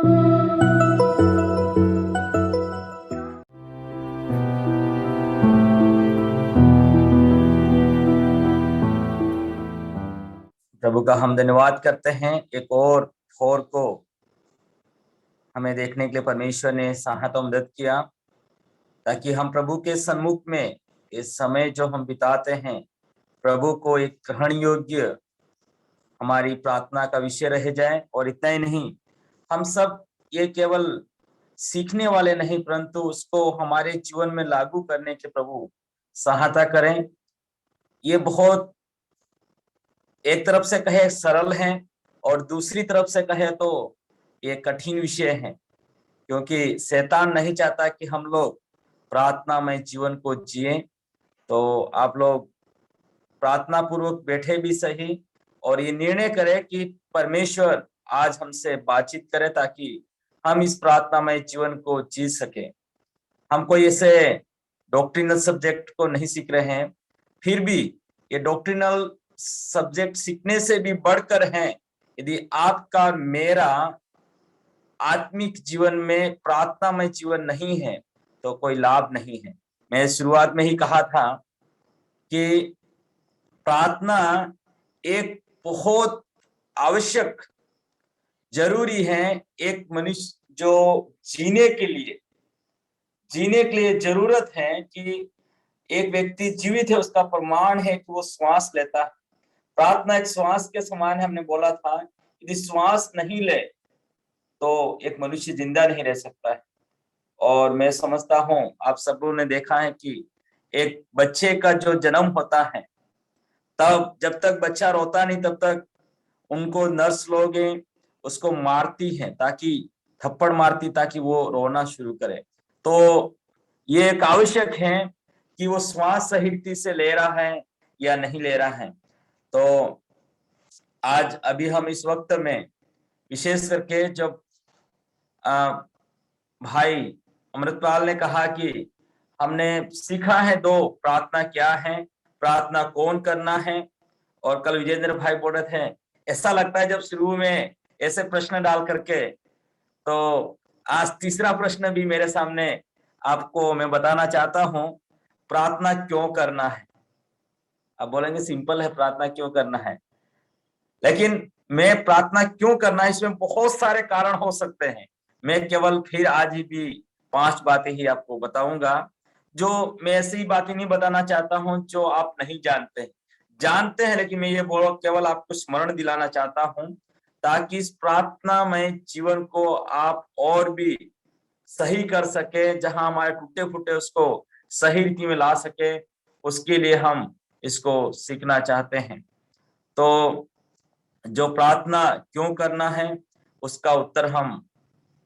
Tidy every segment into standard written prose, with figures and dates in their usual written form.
प्रभु का हम धन्यवाद करते हैं। एक और फोर को हमें देखने के लिए परमेश्वर ने सहायता मदद किया, ताकि हम प्रभु के सन्मुख में इस समय जो हम बिताते हैं, प्रभु को एक ग्रहण योग्य हमारी प्रार्थना का विषय रह जाए। और इतना ही नहीं, हम सब ये केवल सीखने वाले नहीं, परंतु उसको हमारे जीवन में लागू करने के प्रभु सहायता करें। ये बहुत एक तरफ से कहे सरल है और दूसरी तरफ से कहे तो ये कठिन विषय है, क्योंकि शैतान नहीं चाहता कि हम लोग प्रार्थनामय जीवन को जिए। तो आप लोग प्रार्थना पूर्वक बैठे भी सही और ये निर्णय करें कि परमेश्वर आज हमसे बातचीत करे, ताकि हम इस प्रार्थनामय जीवन को जी सके। हम कोई ऐसे डॉक्ट्रिनल सब्जेक्ट को नहीं सीख रहे हैं, फिर भी ये डॉक्ट्रिनल सब्जेक्ट सीखने से भी बढ़कर हैं। यदि आपका मेरा आत्मिक जीवन में प्रार्थनामय जीवन नहीं है तो कोई लाभ नहीं है। मैं शुरुआत में ही कहा था कि प्रार्थना एक बहुत आवश्यक जरूरी है। एक मनुष्य जो जीने के लिए जरूरत है कि एक व्यक्ति जीवित है, उसका प्रमाण है कि वो श्वास लेता है। प्रार्थना एक श्वास के समान है। हमने बोला था यदि श्वास नहीं ले तो एक मनुष्य जिंदा नहीं रह सकता है। और मैं समझता हूं आप सबों ने देखा है कि एक बच्चे का जो जन्म होता है, तब जब तक बच्चा रोता नहीं तब तक उनको नर्स लोग उसको मारती है, ताकि थप्पड़ मारती ताकि वो रोना शुरू करे। तो ये एक आवश्यक है कि वो श्वास सही से ले रहा है या नहीं ले रहा है। तो आज अभी हम इस वक्त में विशेष करके जब भाई अमृतपाल ने कहा कि हमने सीखा है दो प्रार्थना क्या है, प्रार्थना कौन करना है। और कल विजेंद्र भाई बोल रहे थे ऐसा लगता है जब शुरू में ऐसे प्रश्न डाल करके, तो आज तीसरा प्रश्न भी मेरे सामने आपको मैं बताना चाहता हूं, प्रार्थना क्यों करना है। आप बोलेंगे सिंपल है प्रार्थना क्यों करना है, लेकिन मैं प्रार्थना क्यों करना है इसमें बहुत सारे कारण हो सकते हैं। मैं केवल फिर आज ही भी 5 बातें ही आपको बताऊंगा, जो मैं ऐसी बातें नहीं बताना चाहता हूं जो आप नहीं जानते हैं, लेकिन मैं ये बोलो केवल आपको स्मरण दिलाना चाहता हूं, ताकि इस प्रार्थनामय जीवन को आप और भी सही कर सके, जहां हमारे टूटे फूटे उसको सही रीति में ला सके, उसके लिए हम इसको सीखना चाहते हैं। तो जो प्रार्थना क्यों करना है उसका उत्तर हम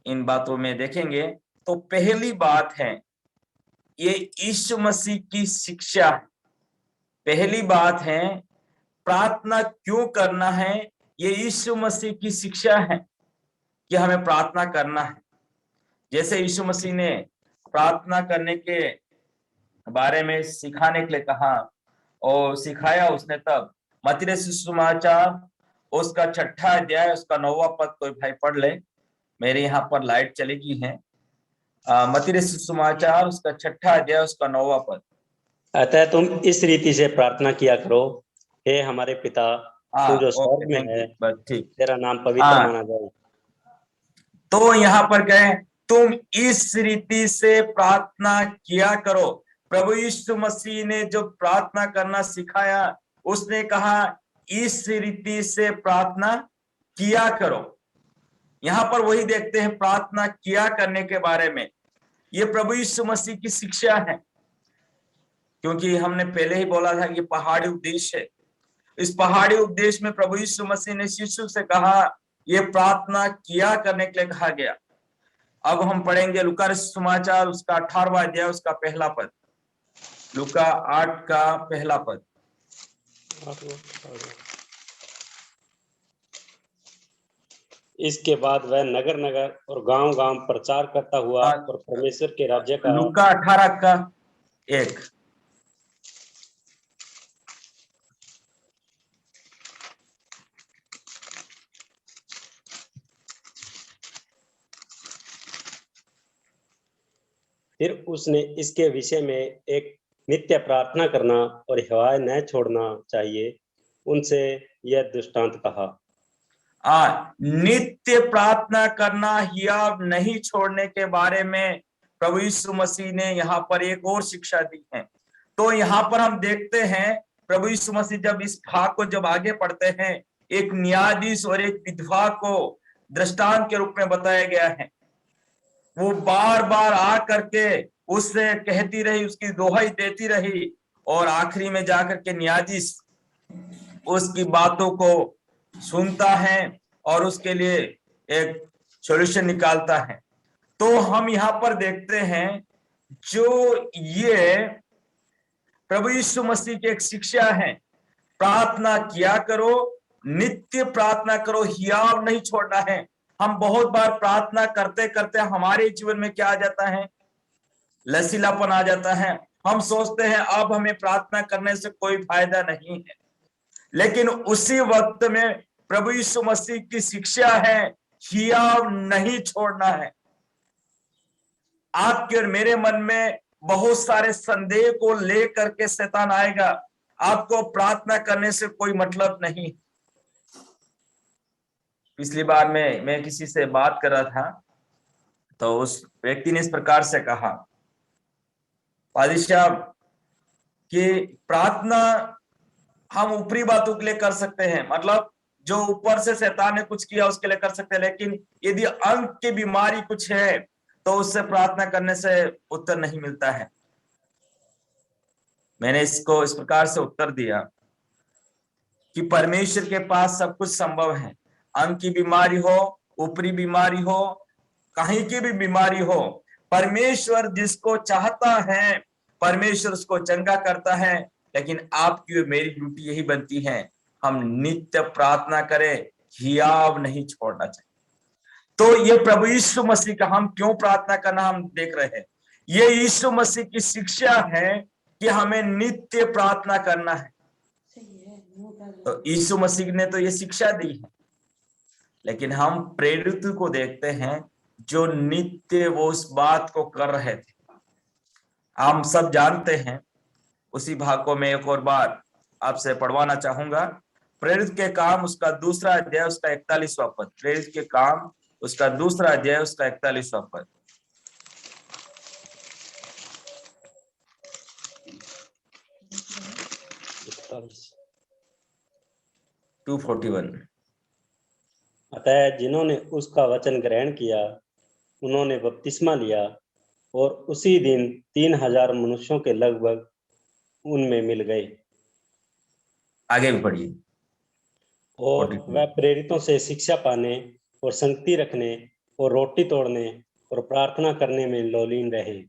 इन बातों में देखेंगे। तो पहली बात है ये यीशु मसीह की शिक्षा है। पहली बात है प्रार्थना क्यों करना है, ये यीशु मसीह की शिक्षा है कि हमें प्रार्थना करना है। जैसे यीशु मसीह ने प्रार्थना करने के बारे में सिखाने के लिए कहा और सिखाया उसने, तब मत्ती सुसमाचार उसका 6वां अध्याय उसका 9वां पद कोई भाई पढ़ ले। मेरे यहाँ पर लाइट चली गई है। मत्ती सुसमाचार उसका 6वां अध्याय उसका 9वां पद। अतः तुम इस रीति से प्रार्थना किया करो, हे हमारे पिता तू जो स्वर्ग में है, बस ठीक। तेरा नाम पवित्र माना जाए। तो यहाँ पर कहें तुम इस रीति से प्रार्थना किया करो। प्रभु यीशु मसीह ने जो प्रार्थना करना सिखाया, उसने कहा इस रीति से प्रार्थना किया करो। यहाँ पर वही देखते हैं प्रार्थना किया करने के बारे में, ये प्रभु यीशु मसीह की शिक्षा है। क्योंकि हमने पहले ही बोला था कि पहाड़ी उपदेश है। इस पहाड़ी उपदेश में प्रभु यीशु मसीह ने शिशु से कहा ये प्रार्थना किया करने के लिए कहा गया। अब हम पढ़ेंगे लूका सुसमाचार उसका 18वां अध्याय उसका पहला पद। लूका 8 का पहला पद। इसके बाद वह नगर नगर और गांव गांव प्रचार करता हुआ और परमेश्वर के राज्य का। लूका 18 का 1। फिर उसने इसके विषय में एक नित्य प्रार्थना करना और हिवाय न छोड़ना चाहिए, उनसे यह दृष्टांत कहा। नित्य प्रार्थना करना, हियाव नहीं छोड़ने के बारे में प्रभु यीशु मसीह ने यहाँ पर एक और शिक्षा दी है। तो यहाँ पर हम देखते हैं प्रभु यीशु मसीह जब इस भाग को जब आगे पढ़ते हैं, एक न्यायाधीश और एक विधवा को दृष्टांत के रूप में बताया गया है। वो बार बार आ करके उससे कहती रही, उसकी दोहाई देती रही, और आखिरी में जाकर के न्यायाधीश उसकी बातों को सुनता है और उसके लिए एक सॉल्यूशन निकालता है। तो हम यहाँ पर देखते हैं जो ये प्रभु यीशु मसीह की एक शिक्षा है, प्रार्थना किया करो, नित्य प्रार्थना करो, हियाव नहीं छोड़ना है। हम बहुत बार प्रार्थना करते करते हमारे जीवन में क्या आ जाता है, लचीलापन आ जाता है। हम सोचते हैं अब हमें प्रार्थना करने से कोई फायदा नहीं है, लेकिन उसी वक्त में प्रभु यीशु मसीह की शिक्षा है, हियाव नहीं छोड़ना है। आपके और मेरे मन में बहुत सारे संदेह को लेकर के शैतान आएगा, आपको प्रार्थना करने से कोई मतलब नहीं। पिछली बार मैं किसी से बात कर रहा था, तो उस व्यक्ति ने इस प्रकार से कहा, पादी साहब कि प्रार्थना हम ऊपरी बातों के लिए कर सकते हैं, मतलब जो ऊपर से शैतान ने कुछ किया उसके लिए कर सकते हैं, लेकिन यदि अंग की बीमारी कुछ है तो उससे प्रार्थना करने से उत्तर नहीं मिलता है। मैंने इसको इस प्रकार से उत्तर दिया कि परमेश्वर के पास सब कुछ संभव है। अंग की बीमारी हो, ऊपरी बीमारी हो, कहीं की भी बीमारी हो, परमेश्वर जिसको चाहता है परमेश्वर उसको चंगा करता है। लेकिन आपकी और मेरी ड्यूटी यही बनती है, हम नित्य प्रार्थना करें, हियाव नहीं छोड़ना चाहिए। तो ये प्रभु यीशु मसीह का हम क्यों प्रार्थना करना हम देख रहे हैं, ये यीशु मसीह की शिक्षा है कि हमें नित्य प्रार्थना करना है। तो यीशु मसीह ने तो ये शिक्षा दी है, लेकिन हम प्रेरित को देखते हैं जो नित्य वो उस बात को कर रहे थे। हम सब जानते हैं, उसी भाग को मैं एक और बार आपसे पढ़वाना चाहूंगा। प्रेरित के काम उसका दूसरा अध्याय उसका 41वां पद, प्रेरित के काम उसका दूसरा अध्याय उसका 41वां पद। अतः जिन्होंने उसका वचन ग्रहण किया उन्होंने बपतिस्मा लिया, और उसी दिन 3000 मनुष्यों के लगभग उनमें मिल गए। आगे भी पढ़िए। और वह प्रेरितों से शिक्षा पाने और संगति रखने और रोटी तोड़ने और प्रार्थना करने में लोलीन रहे।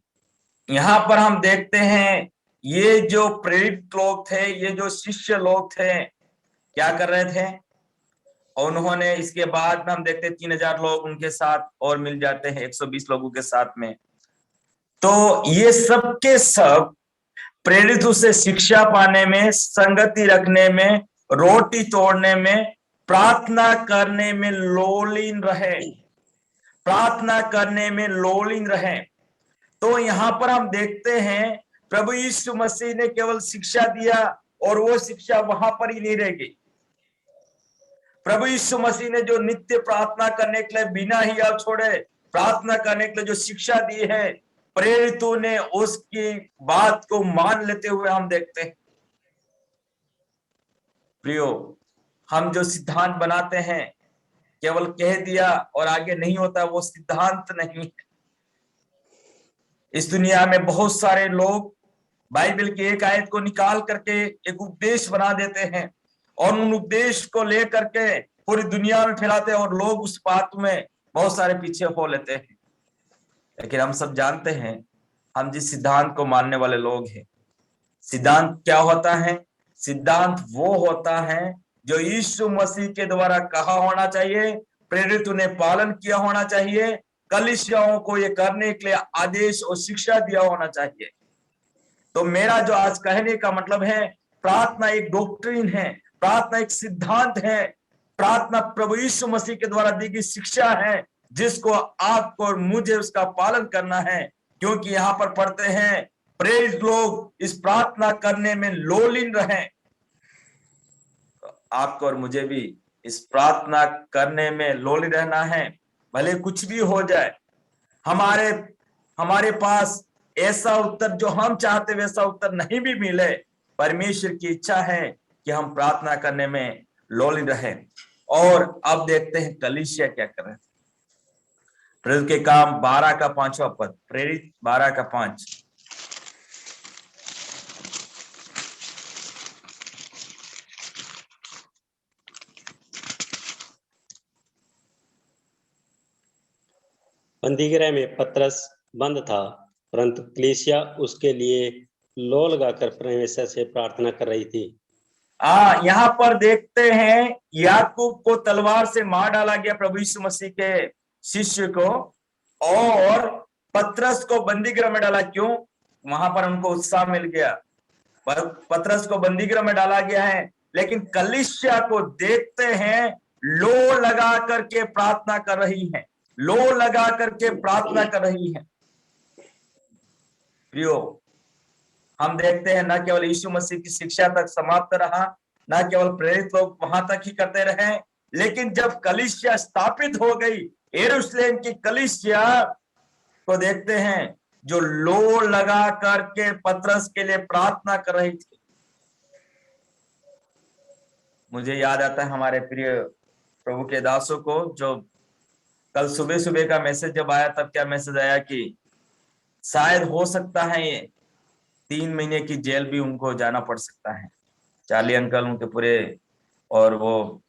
यहाँ पर हम देखते हैं ये जो प्रेरित लोग थे, ये जो शिष्य लोग थे, क्या कर रहे थे, और उन्होंने इसके बाद में हम देखते हैं 3000 लोग उनके साथ और मिल जाते हैं 120 लोगों के साथ में। तो ये सब के सब प्रेरित से शिक्षा पाने में, संगति रखने में, रोटी तोड़ने में, प्रार्थना करने में लोलीन रहे, प्रार्थना करने में लोलीन रहे। तो यहाँ पर हम देखते हैं प्रभु यीशु मसीह ने केवल शिक्षा दिया और वो शिक्षा वहां पर ही नहीं रह गई। प्रभु यीशु मसीह ने जो नित्य प्रार्थना करने के लिए बिना ही आप छोड़े प्रार्थना करने के लिए जो शिक्षा दी है, प्रेरितों ने उसकी बात को मान लेते हुए हम देखते हैं। प्रियो, हम जो सिद्धांत बनाते हैं, केवल कह दिया और आगे नहीं होता, वो सिद्धांत नहीं है। इस दुनिया में बहुत सारे लोग बाइबल की एक आयत को निकाल करके एक उपदेश बना देते हैं और उन उपदेश को लेकर के पूरी दुनिया में फैलाते हैं और लोग उस बात में बहुत सारे पीछे हो लेते हैं। लेकिन हम सब जानते हैं हम जिस सिद्धांत को मानने वाले लोग हैं, सिद्धांत क्या होता है? सिद्धांत वो होता है जो यीशु मसीह के द्वारा कहा होना चाहिए, प्रेरितों ने पालन किया होना चाहिए, कलीसियाओं को ये करने के लिए आदेश और शिक्षा दिया होना चाहिए। तो मेरा जो आज कहने का मतलब है, प्रार्थना एक डॉक्ट्रिन है, प्रार्थना एक सिद्धांत है, प्रार्थना प्रभु यीशु मसीह के द्वारा दी गई शिक्षा है, जिसको आपको और मुझे उसका पालन करना है, क्योंकि यहाँ पर पढ़ते हैं प्रेरित लोग इस प्रार्थना करने में लोलीन रहें। आपको और मुझे भी इस प्रार्थना करने में लोलीन रहना है, भले कुछ भी हो जाए। हमारे पास ऐसा उत्तर जो हम चाहते वैसा उत्तर नहीं भी मिले, परमेश्वर की इच्छा है कि हम प्रार्थना करने में लोलीन रहे। और अब देखते हैं कलीसिया क्या कर रहे हैं। प्रेरित के काम 12 का 5वां पद, प्रेरित 12 का 5। बंदीगृह में पतरस बंद था, परंतु कलीसिया उसके लिए लो लगाकर परमेश्वर से प्रार्थना कर रही थी। यहाँ पर देखते हैं याकूब को तलवार से मार डाला गया, प्रभु यीशु मसीह के शिष्य को, और पतरस को बंदीगृह में डाला। क्यों? वहां पर उनको उत्साह मिल गया। पतरस को बंदीगृह में डाला गया है, लेकिन कलीसिया को देखते हैं लो लगा करके प्रार्थना कर रही है, लो लगा करके प्रार्थना कर रही है। प्रियो, हम देखते हैं न केवल यीशु मसीह की शिक्षा तक समाप्त रहा, न केवल प्रेरित लोग वहां तक ही करते रहे, लेकिन जब कलीसिया स्थापित हो गई, यरूशलेम की कलीसिया को देखते हैं जो लो लगा करके पतरस के लिए प्रार्थना कर रही थी। मुझे याद आता है हमारे प्रिय प्रभु के दासों को, जो कल सुबह सुबह का मैसेज जब आया तब क्या मैसेज आया कि शायद हो सकता है 3 महीने की जेल भी उनको जाना पड़ सकता है। चार्ली अंकल, उनके पूरे, और वो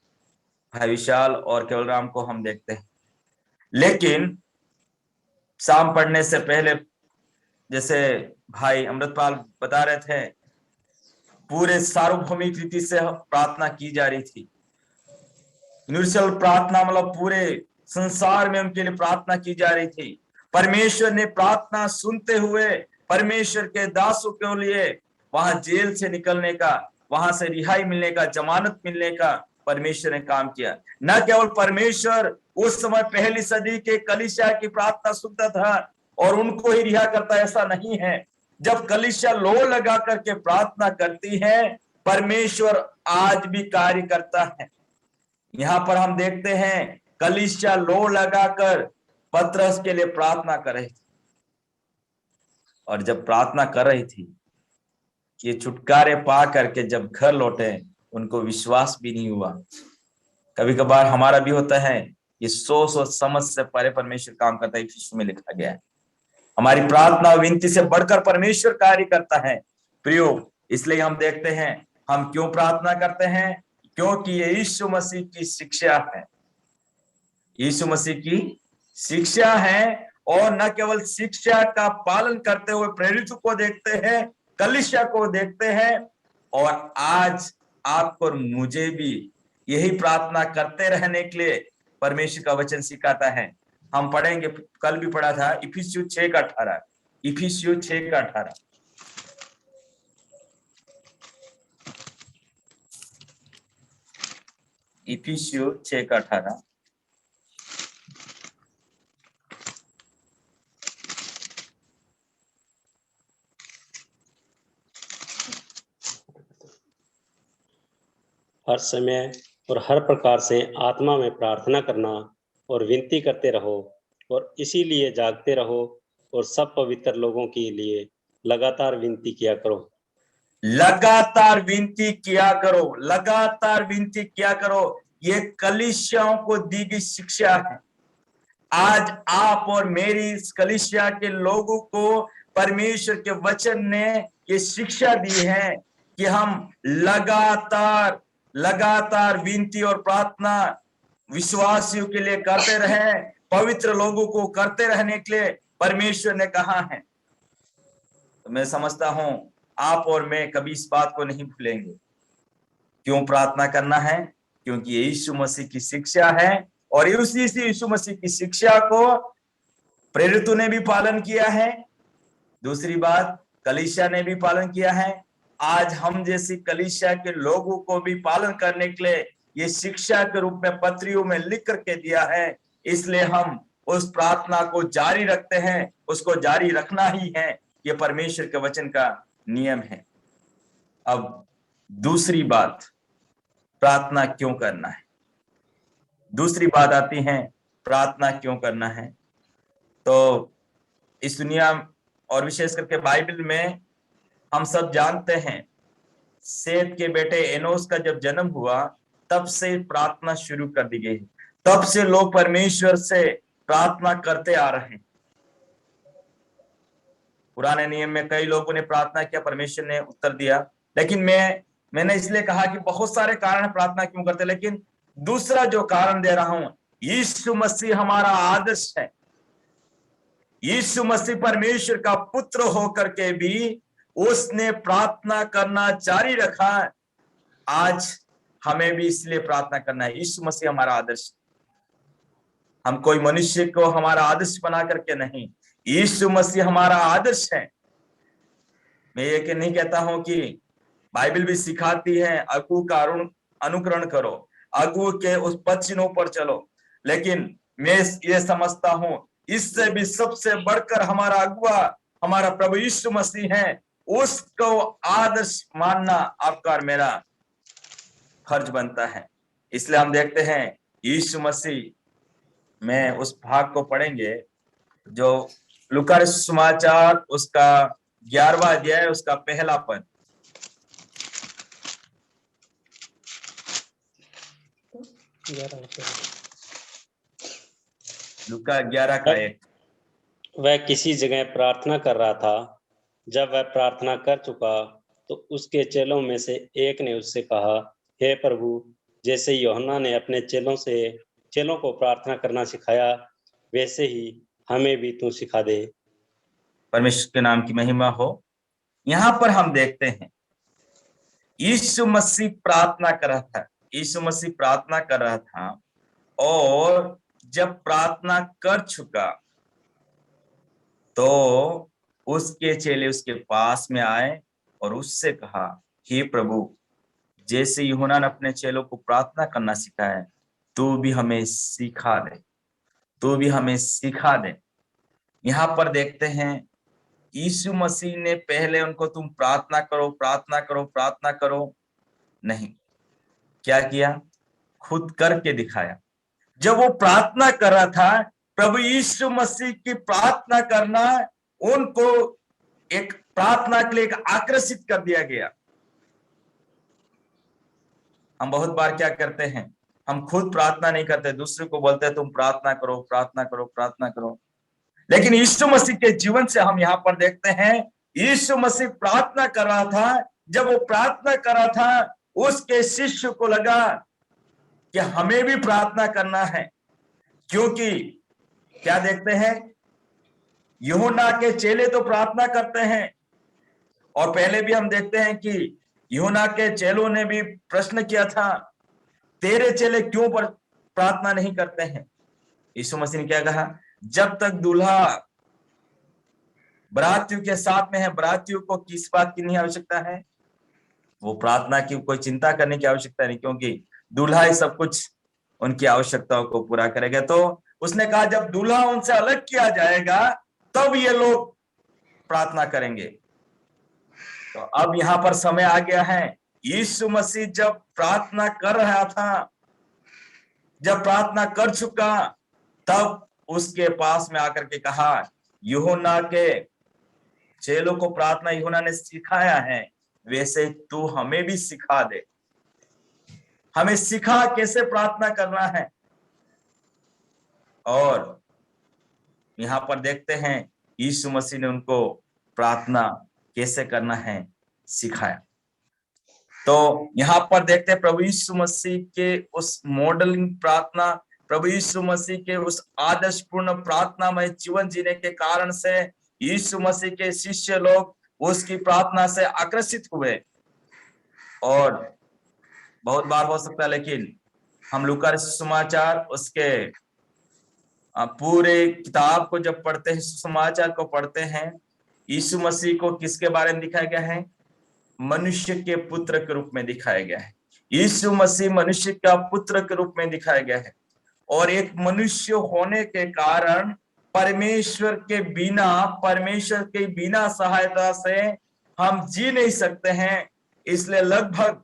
भाई विशाल और केवल राम को हम देखते हैं। लेकिन शाम पढ़ने से पहले जैसे भाई अमृतपाल बता रहे थे, पूरे सार्वभौमिक रीति से प्रार्थना की जा रही थी। यूनिवर्सल प्रार्थना, मतलब पूरे संसार में उनके लिए प्रार्थना की जा रही थी। परमेश्वर ने प्रार्थना सुनते हुए परमेश्वर के दासों के लिए वहां जेल से निकलने का, वहां से रिहाई मिलने का, जमानत मिलने का परमेश्वर ने काम किया। न केवल परमेश्वर उस समय पहली सदी के कलीसिया की प्रार्थना सुनता था और उनको ही रिहा करता, ऐसा नहीं है। जब कलीसिया लो लगा करके प्रार्थना करती है, परमेश्वर आज भी कार्य करता है। यहाँ पर हम देखते हैं कलीसिया लो लगाकर पतरस के लिए प्रार्थना कर रही थी, और जब प्रार्थना कर रही थी, ये छुटकारे पा करके जब घर लौटे, उनको विश्वास भी नहीं हुआ। कभी कभार हमारा भी होता है, ये सोच समझ से परे परमेश्वर काम करता है, यीशु में लिखा गया है। हमारी प्रार्थना और विनती से बढ़कर परमेश्वर कार्य करता है। प्रियो, इसलिए हम देखते हैं हम क्यों प्रार्थना करते हैं, क्योंकि ये यीशु मसीह की शिक्षा है। यीशु मसीह की शिक्षा है, और न केवल शिक्षा का पालन करते हुए प्रेरित को देखते हैं, कलीसिया को देखते हैं, और आज आपको और मुझे भी यही प्रार्थना करते रहने के लिए परमेश्वर का वचन सिखाता है। हम पढ़ेंगे, कल भी पढ़ा था इफिसियों 6 का 18, इफिसियों 6 का 18। इफिसियों 6 का 18। हर समय और हर प्रकार से आत्मा में प्रार्थना करना और विनती करते रहो, और इसीलिए जागते रहो और सब पवित्र लोगों के लिए लगातार विनती किया करो। लगातार विनती किया करो, लगातार विनती किया करो। ये कलीसियाओं को दी गई शिक्षा है। आज आप और मेरी इस कलीसिया के लोगों को परमेश्वर के वचन ने ये शिक्षा दी है कि हम लगातार लगातार विनती और प्रार्थना विश्वासियों के लिए करते रहें, पवित्र लोगों को करते रहने के लिए परमेश्वर ने कहा है। तो मैं समझता हूं आप और मैं कभी इस बात को नहीं भूलेंगे। क्यों प्रार्थना करना है? क्योंकि ये यीशु मसीह की शिक्षा है, और उसी यीशु मसीह की शिक्षा को प्रेरितों ने भी पालन किया है। दूसरी बात, कलीसिया ने भी पालन किया है। आज हम जैसी कलीसिया के लोगों को भी पालन करने के लिए ये शिक्षा के रूप में पत्रियों में लिख करके दिया है। इसलिए हम उस प्रार्थना को जारी रखते हैं, उसको जारी रखना ही है। ये परमेश्वर के वचन का नियम है। अब दूसरी बात, प्रार्थना क्यों करना है। दूसरी बात आती है, प्रार्थना क्यों करना है। तो इस दुनिया और विशेष करके बाइबल में हम सब जानते हैं, सेत के बेटे एनोस का जब जन्म हुआ तब से प्रार्थना शुरू कर दी गई। तब से लोग परमेश्वर से प्रार्थना करते आ रहे हैं। पुराने नियम में कई लोगों ने प्रार्थना किया, परमेश्वर ने उत्तर दिया। लेकिन मैंने इसलिए कहा कि बहुत सारे कारण प्रार्थना क्यों करते, लेकिन दूसरा जो कारण दे रहा हूं, यीशु मसीह हमारा आदर्श है। यीशु मसीह परमेश्वर का पुत्र होकर के भी उसने प्रार्थना करना जारी रखा। आज हमें भी इसलिए प्रार्थना करना है। यीशु मसीह हमारा आदर्श, हम कोई मनुष्य को हमारा आदर्श बना करके नहीं, यीशु मसीह हमारा आदर्श है। मैं ये नहीं कहता हूं कि बाइबल भी सिखाती है अगुओं का अनुकरण करो, अगुओं के उस पद चिन्हों पर चलो, लेकिन मैं ये समझता हूं इससे भी सबसे बढ़कर हमारा अगुआ हमारा प्रभु यीशु मसीह है। उसको आदर्श मानना आपका और मेरा फर्ज बनता है। इसलिए हम देखते हैं यीशु मसीह में उस भाग को पढ़ेंगे जो लूका सुसमाचार उसका 11वां अध्याय उसका पहला पद। लूका 11 का 1। वह किसी जगह प्रार्थना कर रहा था। जब वह प्रार्थना कर चुका तो उसके चेलों में से एक ने उससे कहा, हे प्रभु, जैसे यूहन्ना ने अपने चेलों को प्रार्थना करना सिखाया, वैसे ही हमें भी तू सिखा दे। परमेश्वर के नाम की महिमा हो। यहां पर हम देखते हैं यीशु मसीह प्रार्थना कर रहा था। यीशु मसीह प्रार्थना कर रहा था और जब प्रार्थना कर चुका तो उसके चेले उसके पास में आए और उससे कहा, हे प्रभु, जैसे यूहन्ना ने अपने चेलों को प्रार्थना करना सिखाया, तू भी हमें सिखा दे, तू भी हमें सिखा दे। यहां पर देखते हैं यीशु मसीह ने पहले उनको तुम प्रार्थना करो प्रार्थना करो प्रार्थना करो नहीं, क्या किया, खुद करके दिखाया। जब वो प्रार्थना कर रहा था, प्रभु यीशु मसीह की प्रार्थना करना उनको एक प्रार्थना के लिए आकर्षित कर दिया गया। हम बहुत बार क्या करते हैं, हम खुद प्रार्थना नहीं करते, दूसरे को बोलते हैं तुम प्रार्थना करो प्रार्थना करो प्रार्थना करो। लेकिन यीशु मसीह के जीवन से हम यहाँ पर देखते हैं यीशु मसीह प्रार्थना कर रहा था। जब वो प्रार्थना कर रहा था उसके शिष्य को लगा कि हमें भी प्रार्थना करना है, क्योंकि क्या देखते हैं, यूहन्ना के चेले तो प्रार्थना करते हैं और पहले भी हम देखते हैं कि यूहन्ना के चेलों ने भी प्रश्न किया था, तेरे चेले क्यों प्रार्थना नहीं करते हैं। यीशु मसीह ने क्या कहा, जब तक दूल्हा बरातियों के साथ में है, बरातियों को किस बात की नहीं आवश्यकता है, वो प्रार्थना की कोई चिंता करने की आवश्यकता नहीं, क्योंकि दूल्हा ही सब कुछ उनकी आवश्यकताओं को पूरा करेगा। तो उसने कहा जब दूल्हा उनसे अलग किया जाएगा तब ये लोग प्रार्थना करेंगे। तो अब यहाँ पर समय आ गया है, यीशु मसीह जब प्रार्थना कर रहा था, जब प्रार्थना कर चुका, तब उसके पास में आकर के कहा, यूहन्ना के चेलों को प्रार्थना यूहन्ना ने सिखाया है, वैसे तू हमें भी सिखा दे, हमें सिखा कैसे प्रार्थना करना है। और यहां पर देखते हैं यीशु मसीह ने उनको प्रार्थना कैसे करना है सिखाया। तो यहां पर देखते हैं प्रभु यीशु मसीह के उस मॉडलिंग प्रार्थना, प्रभु यीशु मसीह के उस आदर्शपूर्ण प्रार्थनामय जीवन जीने के कारण से यीशु मसीह के शिष्य लोग उसकी प्रार्थना से आकर्षित हुए। और बहुत बार हो सकता है, लेकिन हम लूका सुसमाचार उसके पूरे किताब को जब पढ़ते हैं, सुसमाचार को पढ़ते हैं, यीशु मसीह को किसके बारे में दिखाया गया है, मनुष्य के पुत्र के रूप में दिखाया गया है। यीशु मसीह मनुष्य का पुत्र के रूप में दिखाया गया है। और एक मनुष्य होने के कारण परमेश्वर के बिना सहायता से हम जी नहीं सकते हैं। इसलिए लगभग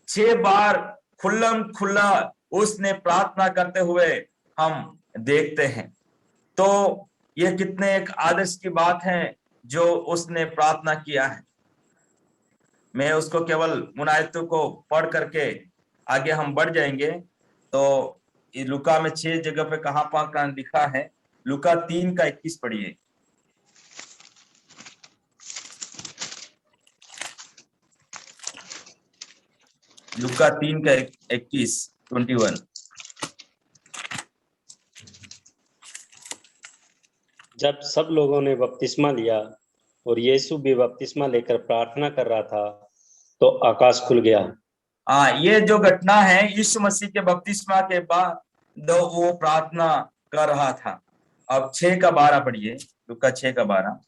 6 बार खुल्लम खुल्ला उसने प्रार्थना करते हुए हम देखते हैं। तो यह कितने एक आदर्श की बात है जो उसने प्रार्थना किया है। मैं उसको केवल मुनायतों को पढ़ करके आगे हम बढ़ जाएंगे। तो ये लुका में 6 जगह पे कहां पर लिखा है। लुका 3 का 21 पढ़िए। लुका 3 का 21 जब सब लोगों ने बपतिस्मा लिया और यीशु भी बपतिस्मा लेकर प्रार्थना कर रहा था तो आकाश खुल गया। ये जो घटना है यीशु मसीह के बपतिस्मा के बाद वो प्रार्थना कर रहा था। अब 6 का 12 पढ़िए। लुका 6 का 12।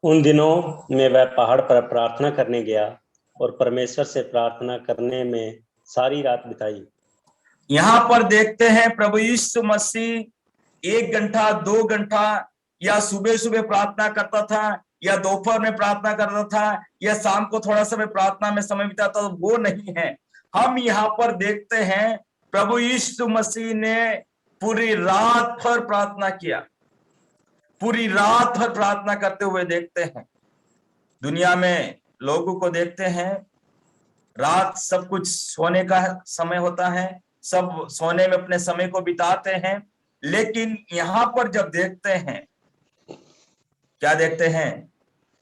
उन दिनों में वह पहाड़ पर प्रार्थना करने गया और परमेश्वर से प्रार्थना करने में सारी रात बिताई। यहाँ पर देखते हैं प्रभु यीशु मसीह 1 घंटा 2 घंटा या सुबह सुबह प्रार्थना करता था या दोपहर में प्रार्थना करता था या शाम को थोड़ा समय प्रार्थना में समय बिताता था, वो नहीं है। हम यहाँ पर देखते हैं प्रभु यीशु मसीह ने पूरी रात भर प्रार्थना किया। पूरी रात भर प्रार्थना करते हुए देखते हैं। दुनिया में लोगों को देखते हैं, रात सब कुछ सोने का समय होता है, सब सोने में अपने समय को बिताते हैं। लेकिन यहाँ पर जब देखते हैं, क्या देखते हैं?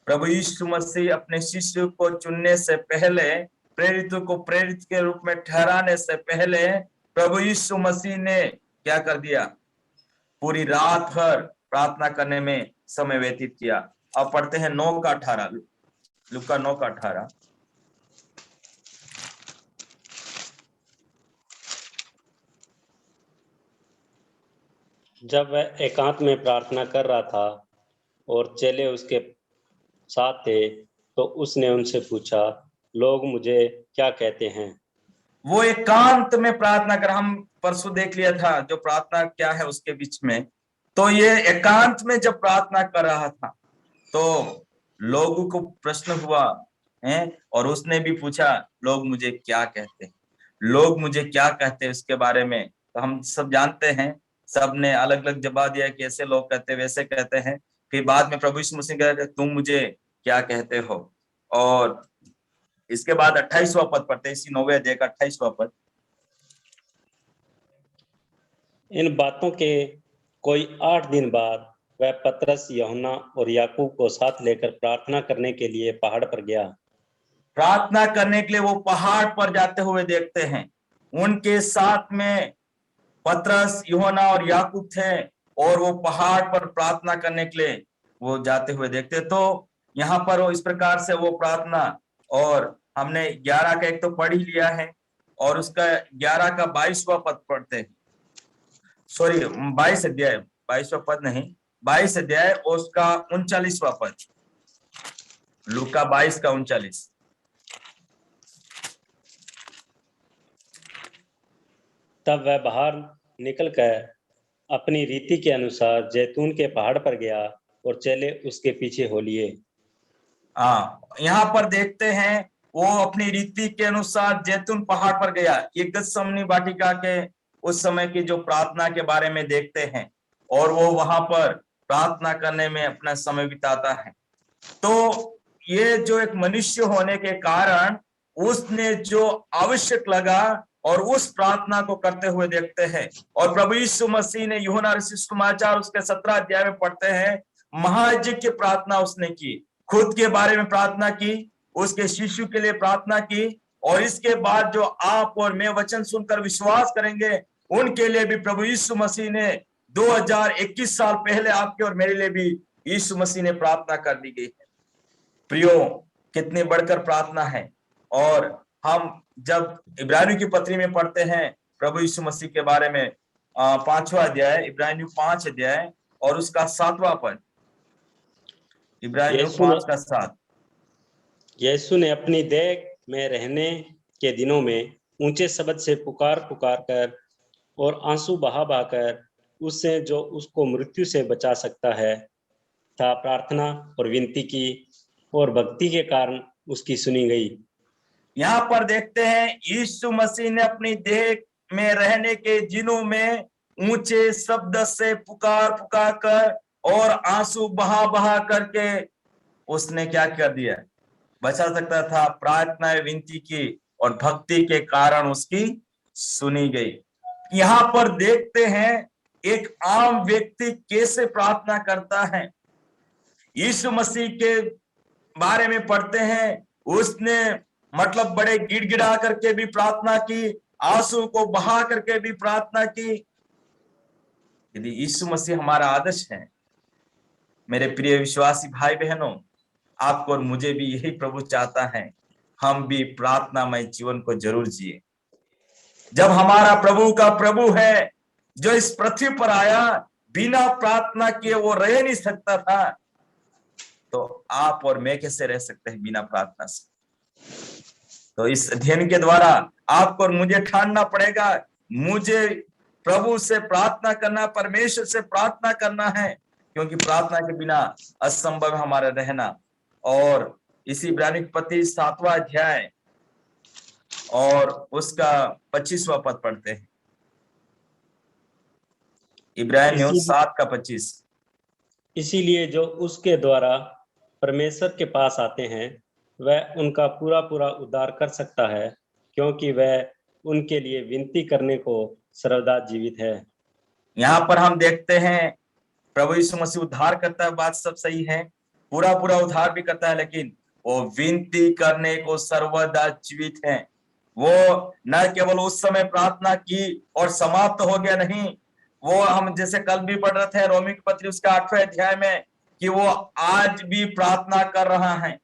प्रभु यीशु मसीह अपने शिष्य को चुनने से पहले, प्रेरितों को प्रेरित के रूप में ठहराने से पहले प्रभु यीशु मसीह ने क्या कर दिया? पूरी रात भर प्रार्थना करने में समय व्यतीत किया। अब पढ़ते हैं 9 का 18, लुका 9 का 18। जब वह एकांत में प्रार्थना कर रहा था और चेले उसके साथ थे तो उसने उनसे पूछा, लोग मुझे क्या कहते हैं? वो एकांत में प्रार्थना कर, हम परसों देख लिया था जो प्रार्थना क्या है उसके बीच में। तो ये एकांत में जब प्रार्थना कर रहा था तो लोगों को प्रश्न हुआ है और उसने भी पूछा, लोग मुझे क्या कहते हैं? लोग मुझे क्या कहते हैं उसके बारे में तो हम सब जानते हैं। सब ने अलग अलग जवाब दिया कि ऐसे लोग कहते वैसे कहते हैं। फिर बाद में प्रभु यीशु मसीह कहा, तुम मुझे क्या कहते हो? और इसके बाद 28वां पद पढ़ते हैं, इसी 9वें अध्याय का 28वां पद। इन बातों के कोई 8 दिन बाद वह पतरस, यूहन्ना और याकूब को साथ लेकर प्रार्थना करने के लिए पहाड़ पर गया। प्रार्थना करने के लिए वो पहाड़ पर जाते हुए देखते हैं। उनके साथ में पतरस, यूहन्ना और याकूब थे और वो पहाड़ पर प्रार्थना करने के लिए वो जाते हुए देखते। तो यहाँ पर वो इस प्रकार से वो प्रार्थना, और हमने 11 का एक तो पढ़ ही लिया है और उसका 11 का 22वां पद पढ़ते हैं। सॉरी 22 अध्याय, 22वां पद नहीं, 22 अध्याय और उसका 39वां पद। लूका 22 का 39। तब वह बाहर निकलकर अपनी रीति के अनुसार जैतून के पहाड़ पर गया और चेले उसके पीछे हो लिए। यहाँ पर देखते हैं वो अपनी रीति के अनुसार जैतून पहाड़ पर गया। ये गतसमनी वाटिका के उस समय की जो प्रार्थना के बारे में देखते हैं और वो वहां पर प्रार्थना करने में अपना समय बिताता है। तो ये जो एक मनुष्य होने के कारण उसने जो आवश्यक लगा और उस प्रार्थना को करते हुए देखते हैं। और प्रभु यीशु मसीह ने यूहन्ना सुसमाचार उसके 17 अध्याय में पढ़ते हैं, महायज्ञ की प्रार्थना उसने की, खुद के बारे में प्रार्थना की, उसके शिशु के लिए प्रार्थना की, और इसके बाद जो आप और मैं वचन सुनकर विश्वास करेंगे उनके लिए भी प्रभु यीशु मसीह ने 2021 साल पहले आपके और मेरे लिए भी यीशु मसीह ने प्रार्थना कर दी गई है। प्रियो, कितनी बढ़कर प्रार्थना है। और हम जब इब्रानियों की पत्री में पढ़ते हैं प्रभु यीशु मसीह के बारे में, 5वां अध्याय, इब्रानियों 5 अध्याय और उसका 7वां पद। इब्रानियों 5 का 7। यीशु ने अपनी देह में रहने के दिनों में ऊंचे शब्द से पुकार पुकार कर और आंसू बहा बहा कर उससे जो उसको मृत्यु से बचा सकता है था प्रार्थना और विनती की और भक्ति के कारण उसकी सुनी गई। यहाँ पर देखते हैं यीशु मसीह ने अपनी देह में रहने के दिनों में ऊंचे शब्द से पुकार पुकार कर और आंसू बहा बहा करके उसने क्या कर दिया, बचा सकता था। प्रार्थना विनती की और भक्ति के कारण उसकी सुनी गई। यहाँ पर देखते हैं एक आम व्यक्ति कैसे प्रार्थना करता है। यीशु मसीह के बारे में पढ़ते हैं, उसने मतलब बड़े गिड़गिड़ा करके भी प्रार्थना की, आंसू को बहा करके भी प्रार्थना की। यदि यीशु मसीह हमारा आदर्श है, मेरे प्रिय विश्वासी भाई बहनों, आपको और मुझे भी यही प्रभु चाहता है, हम भी प्रार्थनामय जीवन को जरूर जिए। जब हमारा प्रभु का प्रभु है जो इस पृथ्वी पर आया, बिना प्रार्थना किए वो रह नहीं सकता था, तो आप और मैं कैसे रह सकते हैं बिना प्रार्थना से। तो इस अध्ययन के द्वारा आपको और मुझे ठानना पड़ेगा, मुझे प्रभु से प्रार्थना करना, परमेश्वर से प्रार्थना करना है, क्योंकि प्रार्थना के बिना असंभव हमारा रहना। और इसी इब्रानी की पत्री 7वां अध्याय और उसका 25वां पद पढ़ते हैं। इब्रानियों 7 का 25। इसीलिए जो उसके द्वारा परमेश्वर के पास आते हैं वह उनका पूरा पूरा उद्धार कर सकता है, क्योंकि वह उनके लिए विनती करने को सर्वदा जीवित है। यहाँ पर हम देखते हैं प्रभु यीशु मसीह उद्धार करता है, बात सब सही है, पूरा पूरा उद्धार भी करता है, लेकिन वो विनती करने को सर्वदा जीवित है। वो न केवल उस समय प्रार्थना की और समाप्त हो गया, नहीं, वो हम जैसे कल भी पढ़ रहे थे रोमी की पत्री उसका 8वें अध्याय में, कि वो आज भी प्रार्थना कर रहा है,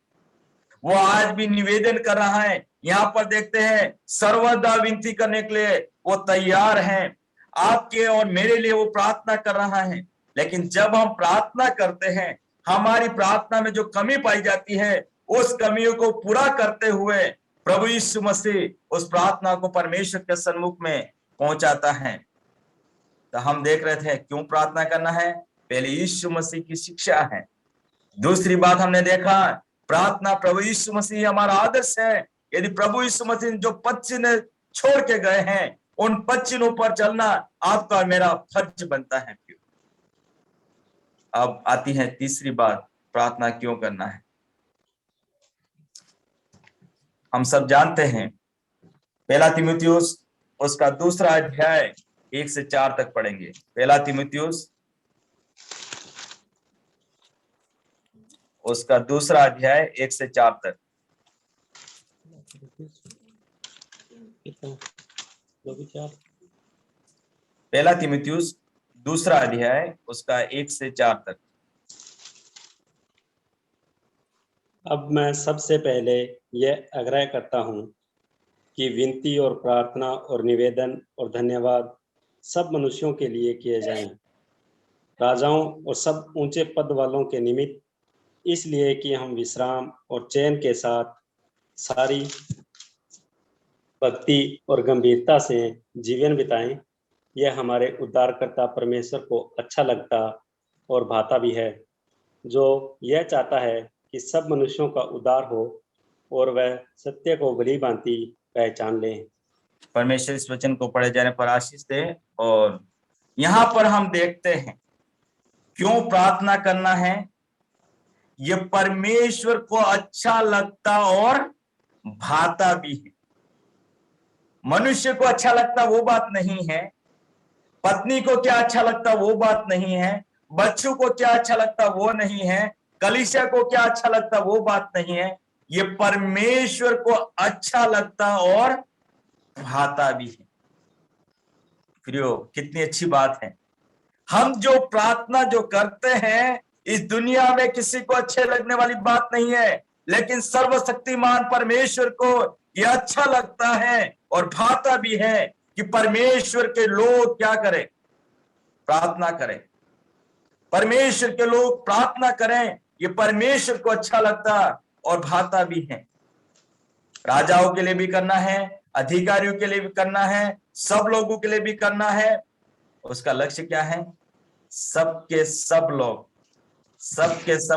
वो आज भी निवेदन कर रहा है। यहाँ पर देखते हैं सर्वदा विनती करने के लिए वो तैयार हैं, आपके और मेरे लिए वो प्रार्थना कर रहा है। लेकिन जब हम प्रार्थना करते हैं, हमारी प्रार्थना में जो कमी पाई जाती है, उस कमियों को पूरा करते हुए प्रभु यीशु मसीह उस प्रार्थना को परमेश्वर के सन्मुख में पहुंचाता है। तो हम देख रहे थे क्यों प्रार्थना करना है, पहले यीशु मसीह की शिक्षा है। दूसरी बात हमने देखा, प्रार्थना प्रभु यीशु मसीह हमारा आदर्श है। यदि प्रभु यीशु मसीह जो पद चिन्ह छोड़ के गए हैं, उन पद चिन्हों पर चलना आपका और मेरा फर्ज बनता है। अब आती है तीसरी बात, प्रार्थना क्यों करना है। हम सब जानते हैं, पहला तीमुथियुस उसका 2 अध्याय 1 से 4 तक पढ़ेंगे। पहला तीमुथियुस उसका 2 अध्याय 1 से 4 तक। पहला तीमुथियुस 2 अध्याय उसका 1 से 4 तक। अब मैं सबसे पहले यह आग्रह करता हूँ कि विनती और प्रार्थना और निवेदन और धन्यवाद सब मनुष्यों के लिए किए जाएं, राजाओं और सब ऊंचे पद वालों के निमित्त, इसलिए कि हम विश्राम और चैन के साथ सारी भक्ति और गंभीरता से जीवन बिताएं। यह हमारे उद्धारकर्ता परमेश्वर को अच्छा लगता और भाता भी है, जो यह चाहता है कि सब मनुष्यों का उद्धार हो और वह सत्य को भली भांति पहचान लें। परमेश्वर इस वचन को पढ़े जाने पर आशीष दे। और यहाँ पर हम देखते हैं क्यों प्रार्थना करना है। ये परमेश्वर को अच्छा लगता और भाता भी है। मनुष्य को अच्छा लगता वो बात नहीं है, पत्नी को क्या अच्छा लगता वो बात नहीं है, बच्चों को क्या अच्छा लगता वो नहीं है, कलीसिया को क्या अच्छा लगता वो बात नहीं है। ये परमेश्वर को अच्छा लगता और भाता भी है। प्रियो, कितनी अच्छी बात है। हम जो प्रार्थना जो करते हैं, इस दुनिया में किसी को अच्छे लगने वाली बात नहीं है, लेकिन सर्वशक्तिमान परमेश्वर को यह अच्छा लगता है और भाता भी है कि परमेश्वर के लोग क्या करें, प्रार्थना करें। परमेश्वर के लोग प्रार्थना करें, ये परमेश्वर को अच्छा लगता और भाता भी है। राजाओं के लिए भी करना है, अधिकारियों के लिए भी करना है, सब लोगों के लिए भी करना है। उसका लक्ष्य क्या है? सबके सब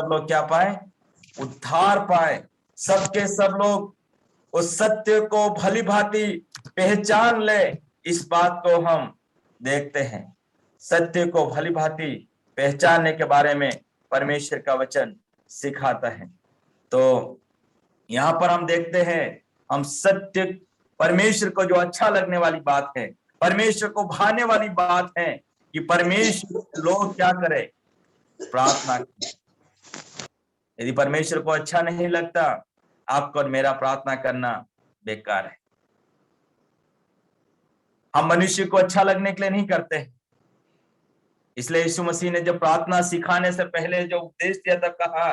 लोग क्या पाए? उद्धार पाए। सबके सब लोग उस सत्य को भली भांति पहचान ले, इस बात को हम देखते हैं। सत्य को भली भांति पहचानने के बारे में परमेश्वर का वचन सिखाता है। तो यहां पर हम देखते हैं, हम सत्य, परमेश्वर को जो अच्छा लगने वाली बात है, परमेश्वर को भाने वाली बात है कि परमेश्वर लोग क्या करे? प्रार्थना करें। यदि परमेश्वर को अच्छा नहीं लगता, आपको और मेरा प्रार्थना करना बेकार है। हम मनुष्य को अच्छा लगने के लिए नहीं करते हैं। इसलिए यीशु मसीह ने जब प्रार्थना सिखाने से पहले जो उपदेश दिया था, कहा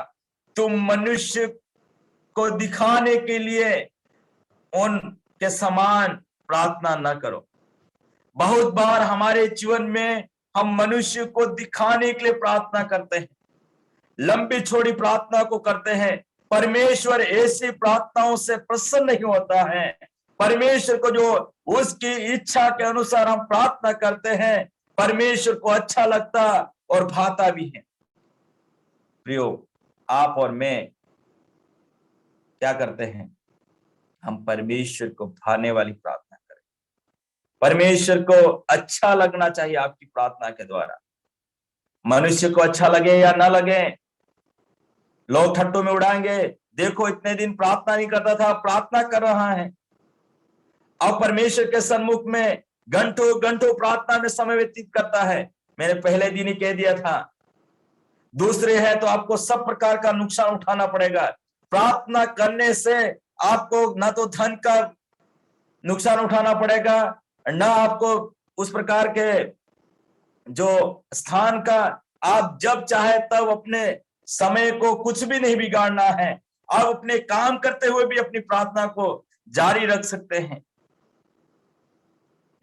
तुम मनुष्य को दिखाने के लिए उनके समान प्रार्थना न करो। बहुत बार हमारे जीवन में हम मनुष्य को दिखाने के लिए प्रार्थना करते हैं, लंबी छोड़ी प्रार्थना को करते हैं। परमेश्वर ऐसी प्रार्थनाओं से प्रसन्न नहीं होता है। परमेश्वर को जो उसकी इच्छा के अनुसार हम प्रार्थना करते हैं, परमेश्वर को अच्छा लगता और भाता भी है। प्रियो, आप और मैं क्या करते हैं? हम परमेश्वर को भाने वाली प्रार्थना करें। परमेश्वर को अच्छा लगना चाहिए आपकी प्रार्थना के द्वारा। मनुष्य को अच्छा लगे या ना लगे, लोग ठट्टू में उड़ाएंगे, देखो इतने दिन प्रार्थना नहीं करता था, प्रार्थना कर रहा है। अब परमेश्वर के सन्मुख में घंटों घंटों प्रार्थना में समय व्यतीत करता है। मैंने पहले दिन ही कह दिया था, दूसरे है तो आपको सब प्रकार का नुकसान उठाना पड़ेगा। प्रार्थना करने से आपको ना तो धन का नुकसान उठाना पड़ेगा, ना आपको उस प्रकार के जो स्थान का, आप जब चाहे तब अपने समय को कुछ भी नहीं बिगाड़ना है। आप अपने काम करते हुए भी अपनी प्रार्थना को जारी रख सकते हैं।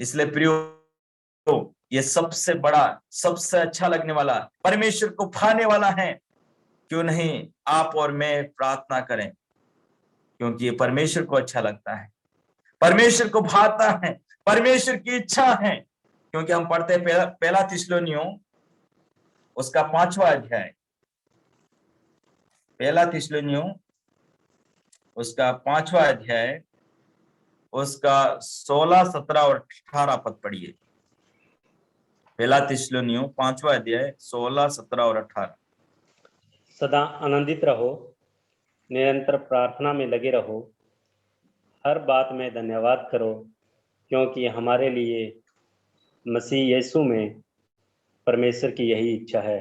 इसलिए प्रियो, ये सबसे बड़ा, सबसे अच्छा लगने वाला, परमेश्वर को भाने वाला है। क्यों नहीं आप और मैं प्रार्थना करें? क्योंकि ये परमेश्वर को अच्छा लगता है, परमेश्वर को भाता है, परमेश्वर की इच्छा है। क्योंकि हम पढ़ते पहला थिस्सलुनीयों उसका 5वां अध्याय, पहला थिस्सलुनीयों उसका 5वां अध्याय, उसका 16, 17 और 18 पद पढ़िए। पहला थिस्सलुनीयों 5वां अध्याय 16, 17 और 18। सदा आनंदित रहो, निरंतर प्रार्थना में लगे रहो, हर बात में धन्यवाद करो, क्योंकि हमारे लिए मसीह यीशु में परमेश्वर की यही इच्छा है।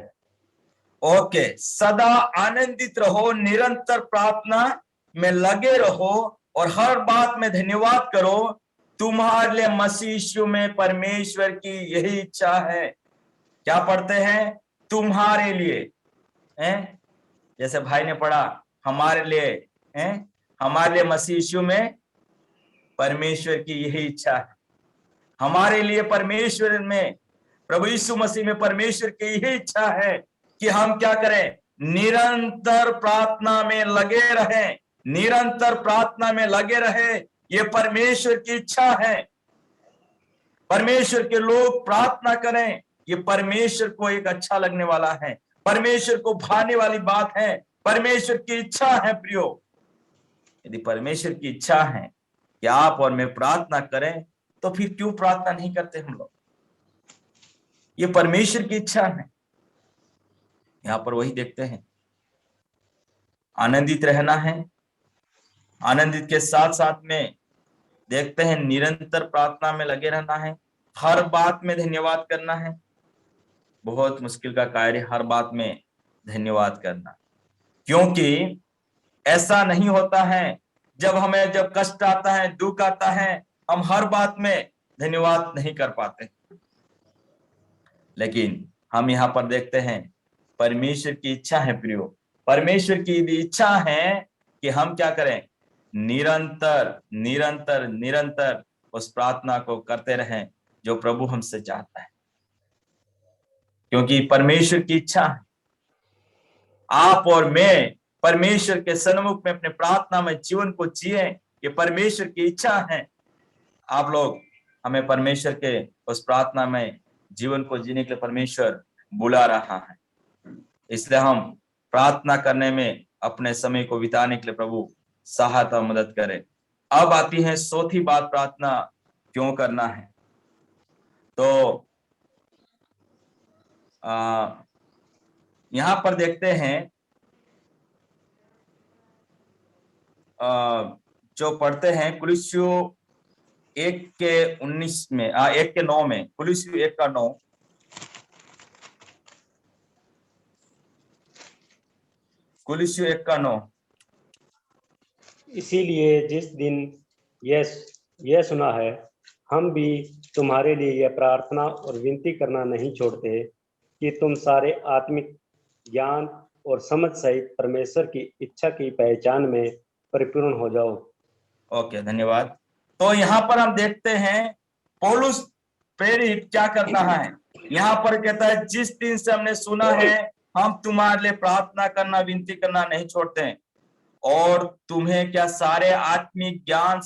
ओके, सदा आनंदित रहो, निरंतर प्रार्थना में लगे रहो और हर बात में धन्यवाद करो, तुम्हारे लिए मसीह यीशु में परमेश्वर की यही इच्छा है। क्या पढ़ते हैं? तुम्हारे लिए, हैं? जैसे भाई ने पढ़ा हमारे लिए, हैं? हमारे लिए मसीह यीशु में परमेश्वर की यही इच्छा है। हमारे लिए परमेश्वर में, प्रभु यीशु मसीह में परमेश्वर की यही इच्छा है कि हम क्या करें? निरंतर प्रार्थना में लगे रहें, निरंतर प्रार्थना में लगे रहे। ये परमेश्वर की इच्छा है। परमेश्वर के लोग प्रार्थना करें, ये परमेश्वर को एक अच्छा लगने वाला है, परमेश्वर को भाने वाली बात है, परमेश्वर की इच्छा है। प्रियो, यदि परमेश्वर की इच्छा है कि आप और मैं प्रार्थना करें, तो फिर क्यों प्रार्थना नहीं करते हम लोग? ये परमेश्वर की इच्छा है। यहां पर वही देखते हैं, आनंदित रहना है, आनंदित के साथ साथ में देखते हैं निरंतर प्रार्थना में लगे रहना है, हर बात में धन्यवाद करना है। बहुत मुश्किल का कार्य हर बात में धन्यवाद करना, क्योंकि ऐसा नहीं होता है जब कष्ट आता है, दुख आता है, हम हर बात में धन्यवाद नहीं कर पाते। लेकिन हम यहाँ पर देखते हैं परमेश्वर की इच्छा है। प्रियो, परमेश्वर की इच्छा है कि हम क्या करें? निरंतर निरंतर निरंतर उस प्रार्थना को करते रहें जो प्रभु हमसे चाहता है, क्योंकि परमेश्वर की इच्छा है आप और मैं परमेश्वर के सन्मुख में अपने प्रार्थना में जीवन को जिए, ये परमेश्वर की इच्छा है। आप लोग, हमें परमेश्वर के उस प्रार्थना में जीवन को जीने के लिए परमेश्वर बुला रहा है। इसलिए हम प्रार्थना करने में अपने समय को बिताने के लिए प्रभु सहायता और मदद करे। अब आती है चौथी बात, प्रार्थना क्यों करना है। तो यहां पर देखते हैं, जो पढ़ते हैं कुलिस्सियों 1:19 में, 1:9 में, कुलिस्सियों 1:9, कुलिस्सियों 1:9। इसीलिए जिस दिन यह सुना है, हम भी तुम्हारे लिए यह प्रार्थना और विनती करना नहीं छोड़ते कि तुम सारे आत्मिक ज्ञान और समझ सहित परमेश्वर की इच्छा की पहचान में परिपूर्ण हो जाओ। ओके, धन्यवाद। तो यहाँ पर हम देखते हैं पौलुस प्रेरित क्या कर रहा है। यहाँ पर कहता है, जिस दिन से हमने सुना है, हम तुम्हारे लिए प्रार्थना करना, विनती करना नहीं छोड़ते हैं, और तुम्हें क्या सारे आत्मिक ज्ञान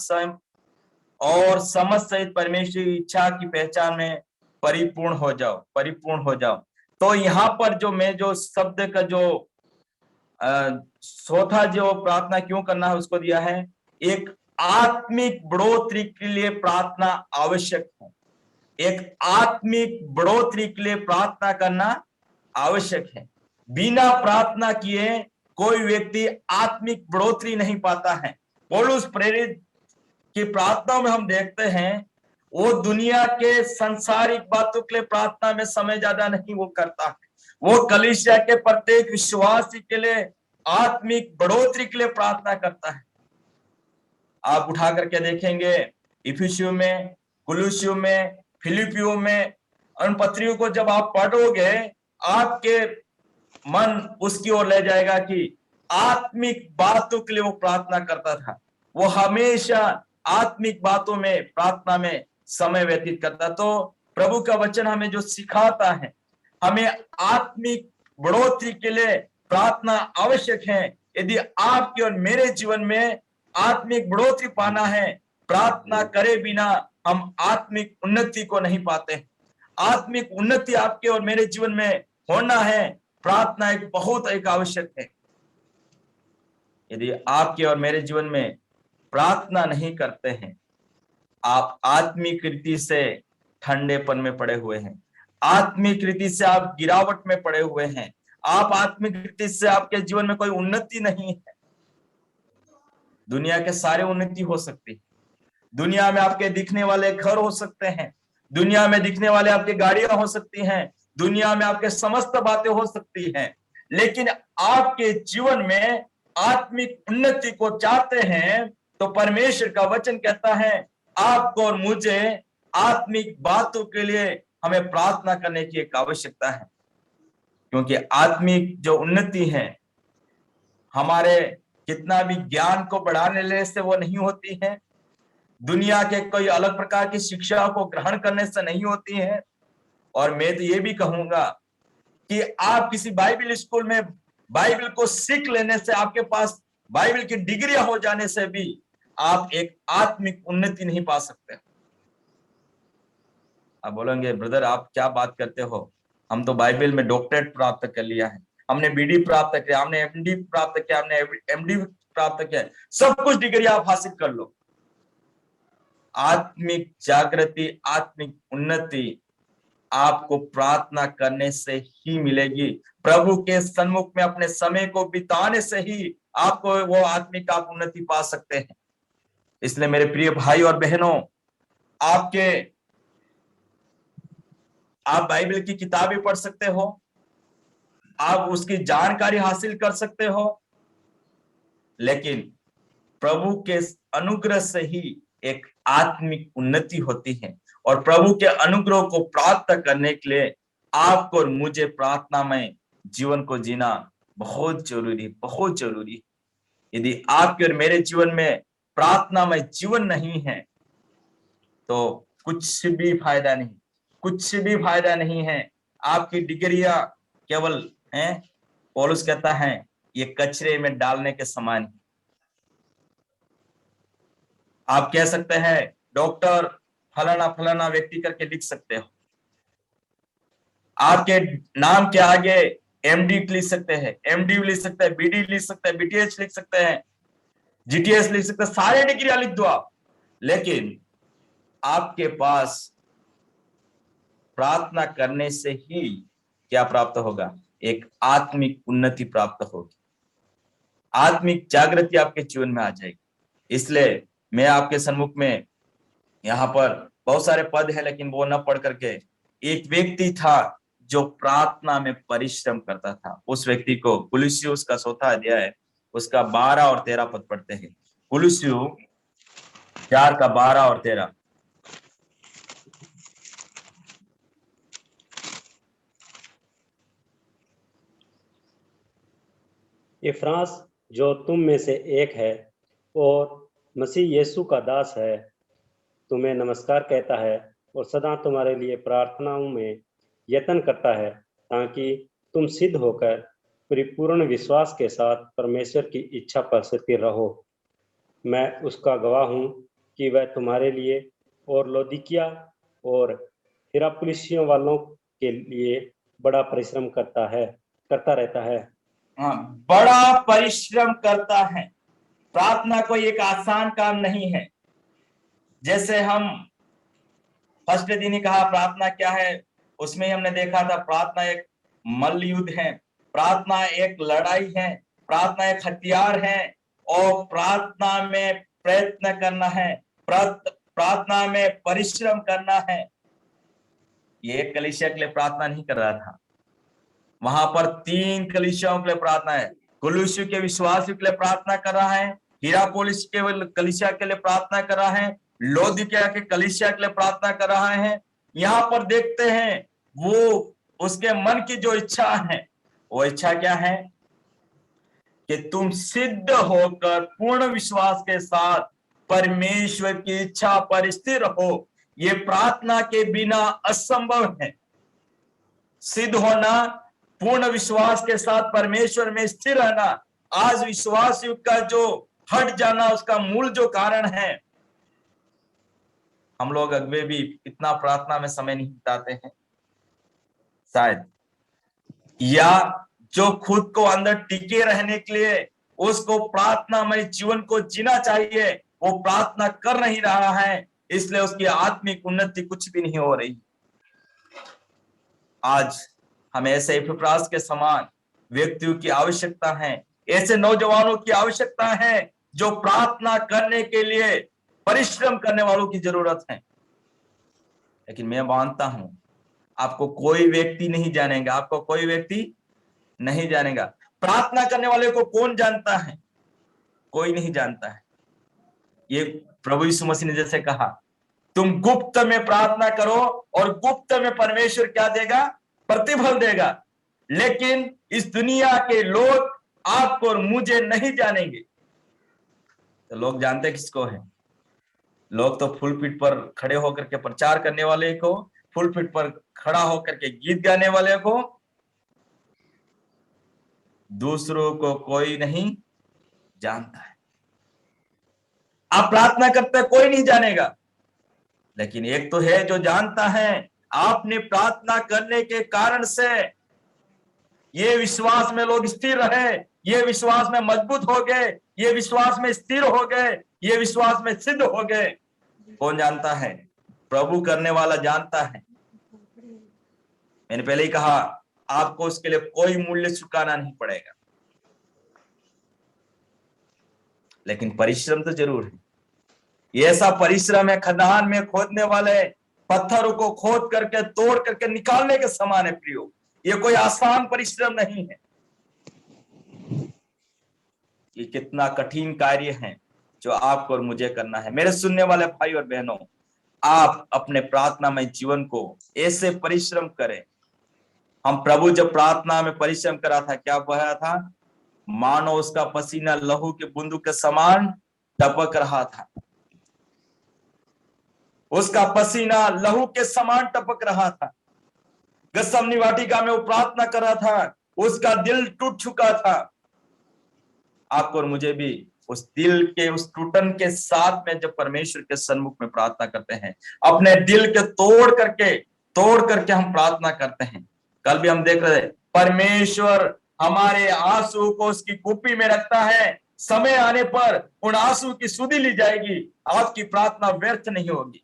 और समझ सहित परमेश्वर की इच्छा की पहचान में परिपूर्ण हो जाओ, परिपूर्ण हो जाओ। तो यहाँ पर जो शब्द का जो चौथा जो प्रार्थना क्यों करना है उसको दिया है, एक आत्मिक बढ़ोतरी के लिए प्रार्थना आवश्यक है। एक आत्मिक बढ़ोतरी के लिए प्रार्थना करना आवश्यक है। बिना प्रार्थना किए कोई व्यक्ति आत्मिक बढ़ोतरी नहीं पाता है। पौलुस प्रेरित की प्रार्थना में हम देखते हैं, वो दुनिया के संसारिक बातों के लिए प्रार्थना में समय ज्यादा नहीं वो करता है। वो कलीसिया के प्रत्येक विश्वासी के लिए आत्मिक बढ़ोतरी के लिए प्रार्थना करता है। आप उठा करके देखेंगे, इफिसियों में, कुलुसियों में, फिलिपियों में, उन पत्रियों को जब आप पढ़ोगे, आपके मन उसकी ओर ले जाएगा कि आत्मिक बातों के लिए वो प्रार्थना करता था। वो हमेशा आत्मिक बातों में, प्रार्थना में समय व्यतीत करता। तो प्रभु का वचन हमें जो सिखाता है, हमें आत्मिक बढ़ोतरी के लिए प्रार्थना आवश्यक है। यदि आपके और मेरे जीवन में आत्मिक बढ़ोतरी पाना है, प्रार्थना करे बिना हम आत्मिक उन्नति को नहीं पाते। आत्मिक उन्नति आपके और मेरे जीवन में होना है, प्रार्थना एक बहुत एक आवश्यक है। यदि आपके और मेरे जीवन में प्रार्थना नहीं करते हैं, आप आत्मिक रीति से ठंडेपन में पड़े हुए हैं, आत्मिक रीति से आप गिरावट में पड़े हुए हैं, आप आत्मिक रीति से आपके जीवन में कोई उन्नति नहीं है। दुनिया के सारे उन्नति हो सकती है, दुनिया में आपके दिखने वाले घर हो सकते हैं, दुनिया में दिखने वाले आपकी गाड़ियां हो सकती हैं, दुनिया में आपके समस्त बातें हो सकती हैं, लेकिन आपके जीवन में आत्मिक उन्नति को चाहते हैं तो परमेश्वर का वचन कहता है, आपको और मुझे आत्मिक बातों के लिए हमें प्रार्थना करने की एक आवश्यकता है। क्योंकि आत्मिक जो उन्नति है हमारे कितना भी ज्ञान को बढ़ाने से वो नहीं होती है, दुनिया के कोई अलग प्रकार की शिक्षा को ग्रहण करने से नहीं होती है। और मैं तो ये भी कहूंगा कि आप किसी बाइबल स्कूल में बाइबल को सीख लेने से, आपके पास बाइबल की डिग्रियां हो जाने से भी आप एक आत्मिक उन्नति नहीं पा सकते। आप बोलेंगे, ब्रदर आप क्या बात करते हो, हम तो बाइबल में डॉक्टरेट प्राप्त कर लिया है, हमने बीडी प्राप्त किया, हमने एमडी प्राप्त किया, हमने एमडी प्राप्त किया, सब कुछ डिग्री आप हासिल कर लो। आत्मिक जागृति, आत्मिक उन्नति आपको प्रार्थना करने से ही मिलेगी। प्रभु के सन्मुख में अपने समय को बिताने से ही आपको वो आत्मिक आप उन्नति पा सकते हैं। इसलिए मेरे प्रिय भाई और बहनों, आप बाइबल की किताबें पढ़ सकते हो, आप उसकी जानकारी हासिल कर सकते हो, लेकिन प्रभु के अनुग्रह से ही एक आत्मिक उन्नति होती है। और प्रभु के अनुग्रह को प्राप्त करने के लिए आपको और मुझे प्रार्थना में जीवन को जीना बहुत जरूरी, बहुत जरूरी। यदि आपके और मेरे जीवन में प्रार्थना में जीवन नहीं है तो कुछ भी फायदा नहीं, कुछ भी फायदा नहीं है। आपकी डिग्रियां केवल हैं। पौलुस कहता है, ये कचरे में डालने के समान है। आप कह सकते हैं डॉक्टर फलाना फलाना व्यक्ति करके लिख सकते हो, आपके नाम के आगे एमडी लिख सकते हैं, एमडी लिख सकते हैं, बीडी लिख सकते हैं, बीटीएच लिख सकते हैं, जीटीएस लिख सकते हैं, सारे डिग्रियां लिख दो आप, लेकिन आपके पास प्रार्थना करने से ही क्या प्राप्त होगा? एक आत्मिक उन्नति प्राप्त होगी, आत्मिक जागृति आपके जीवन में आ जाएगी। इसलिए मैं आपके सम्मुख में यहाँ पर बहुत सारे पद है, लेकिन वो न पढ़ करके, एक व्यक्ति था जो प्रार्थना में परिश्रम करता था। उस व्यक्ति को कुलुस्युस का 4वां अध्याय उसका 12 और 13 पद पढ़ते हैं। कुलुस्यु 4 का 12 और 13। इफ्रास जो तुम में से एक है और मसीह यीशु का दास है, तुम्हें नमस्कार कहता है और सदा तुम्हारे लिए प्रार्थनाओं में यत्न करता है, ताकि तुम सिद्ध होकर परिपूर्ण विश्वास के साथ परमेश्वर की इच्छा पर स्थिर रहो। मैं उसका गवाह हूँ कि वह तुम्हारे लिए और लौदीकिया और हिरापुलिसियों वालों के लिए बड़ा परिश्रम करता रहता है। हाँ, बड़ा परिश्रम करता है। प्रार्थना कोई एक आसान काम नहीं है। जैसे हम फर्स्ट दिन ही कहा प्रार्थना क्या है, उसमें हमने देखा था प्रार्थना एक मल्ल युद्ध है, प्रार्थना एक लड़ाई है, प्रार्थना एक हथियार है, और प्रार्थना में प्रयत्न करना है, प्रार्थना में परिश्रम करना है। ये एक कलीसिया के लिए प्रार्थना नहीं कर रहा था, वहां पर 3 कलीसियाओं के लिए प्रार्थना है। कुलुस्यु के विश्वासियों के लिए प्रार्थना कर रहा है, हिरापोलिस के कलीसिया के लिए प्रार्थना कर रहा है, लौदीकिया के कलीसिया के लिए प्रार्थना कर रहा है। यहाँ पर देखते हैं वो उसके मन की जो इच्छा है, वो इच्छा क्या है कि तुम सिद्ध होकर पूर्ण विश्वास के साथ परमेश्वर की इच्छा पर स्थिर रहो। ये प्रार्थना के बिना असंभव है। सिद्ध होना, पूर्ण विश्वास के साथ परमेश्वर में स्थिर रहना। आज विश्वास युग का जो हट जाना, उसका मूल जो कारण है, हम लोग अगवे भी इतना प्रार्थना में समय नहीं बिताते हैं शायद, या जो खुद को अंदर टिके रहने के लिए उसको प्रार्थनामय जीवन को जीना चाहिए, वो प्रार्थना कर नहीं रहा है, इसलिए उसकी आत्मिक उन्नति कुछ भी नहीं हो रही। आज हमें ऐसे इफ्रास के समान व्यक्तियों की आवश्यकता है, ऐसे नौजवानों की आवश्यकता है जो प्रार्थना करने के लिए परिश्रम करने वालों की जरूरत है। लेकिन मैं मानता हूं आपको कोई व्यक्ति नहीं जानेगा, आपको कोई व्यक्ति नहीं जानेगा। प्रार्थना करने वाले को कौन जानता है? कोई नहीं जानता है। ये प्रभु यीशु मसीह ने जैसे कहा, तुम गुप्त में प्रार्थना करो और गुप्त में परमेश्वर क्या देगा? प्रतिफल देगा। लेकिन इस दुनिया के लोग आपको और मुझे नहीं जानेंगे। तो लोग जानते किसको है? लोग तो फुलपिट पर खड़े होकर के प्रचार करने वाले को, फुलपिट पर खड़ा होकर के गीत गाने वाले को, दूसरों को कोई नहीं जानता है। आप प्रार्थना करते कोई नहीं जानेगा, लेकिन एक तो है जो जानता है। आपने प्रार्थना करने के कारण से ये विश्वास में लोग स्थिर रहे, ये विश्वास में मजबूत हो गए, ये विश्वास में स्थिर हो गए, ये विश्वास में सिद्ध हो गए। कौन जानता है? प्रभु करने वाला जानता है। मैंने पहले ही कहा, आपको उसके लिए कोई मूल्य चुकाना नहीं पड़ेगा, लेकिन परिश्रम तो जरूर है। ये ऐसा परिश्रम है, खदान में खोदने वाले पत्थरों को खोद करके तोड़ करके निकालने के समान है प्रियो। ये कोई आसान परिश्रम नहीं है। ये कितना कठिन कार्य है जो आपको और मुझे करना है। मेरे सुनने वाले भाई और बहनों, आप अपने प्रार्थनामय जीवन को ऐसे परिश्रम करें। हम प्रभु जब प्रार्थना में परिश्रम करा था, क्या बहा था? मानो उसका पसीना लहू के बूंदों के समान टपक रहा था। उसका पसीना लहू के समान टपक रहा था। गत्समनी वाटिका में वो प्रार्थना कर रहा था, उसका दिल टूट चुका था। आपको और मुझे भी उस दिल के उस टूटन के साथ में जब परमेश्वर के सन्मुख में प्रार्थना करते हैं, अपने दिल के तोड़ करके हम प्रार्थना करते हैं। कल भी हम देख रहे थे, परमेश्वर हमारे आंसू को उसकी कुप्पी में रखता है, समय आने पर उन आंसू की सुधि ली जाएगी, आपकी प्रार्थना व्यर्थ नहीं होगी।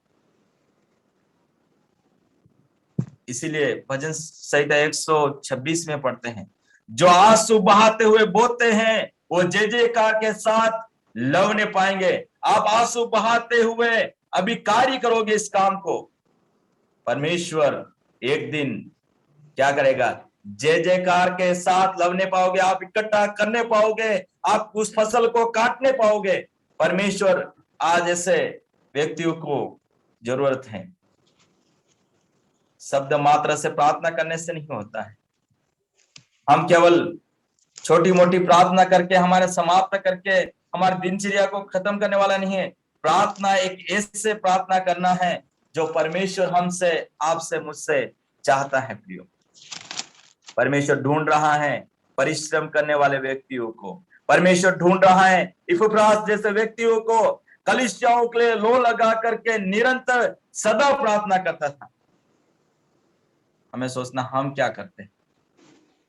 इसीलिए भजन संहिता 126 में पढ़ते हैं, जो आंसू बहाते हुए बोते हैं वो जय जयकार के साथ लवने पाएंगे। आप आंसू बहाते हुए अभी कार्य करोगे इस काम को, परमेश्वर एक दिन क्या करेगा, जय जयकार के साथ लवने पाओगे, आप इकट्ठा करने पाओगे, आप उस फसल को काटने पाओगे। परमेश्वर आज ऐसे व्यक्तियों को जरूरत है। शब्द मात्र से प्रार्थना करने से नहीं होता है। हम केवल छोटी मोटी प्रार्थना करके हमारे समाप्त करके हमारी दिनचर्या को खत्म करने वाला नहीं है। प्रार्थना एक ऐसे प्रार्थना करना है जो परमेश्वर हमसे, आपसे, मुझसे चाहता है। प्रियो, परमेश्वर ढूंढ रहा है परिश्रम करने वाले व्यक्तियों को। परमेश्वर ढूंढ रहा है इपफ्रास जैसे व्यक्तियों को, कलीसियाओं के लिए लो लगा करके निरंतर सदा प्रार्थना करता था। हमें सोचना हम क्या करते हैं,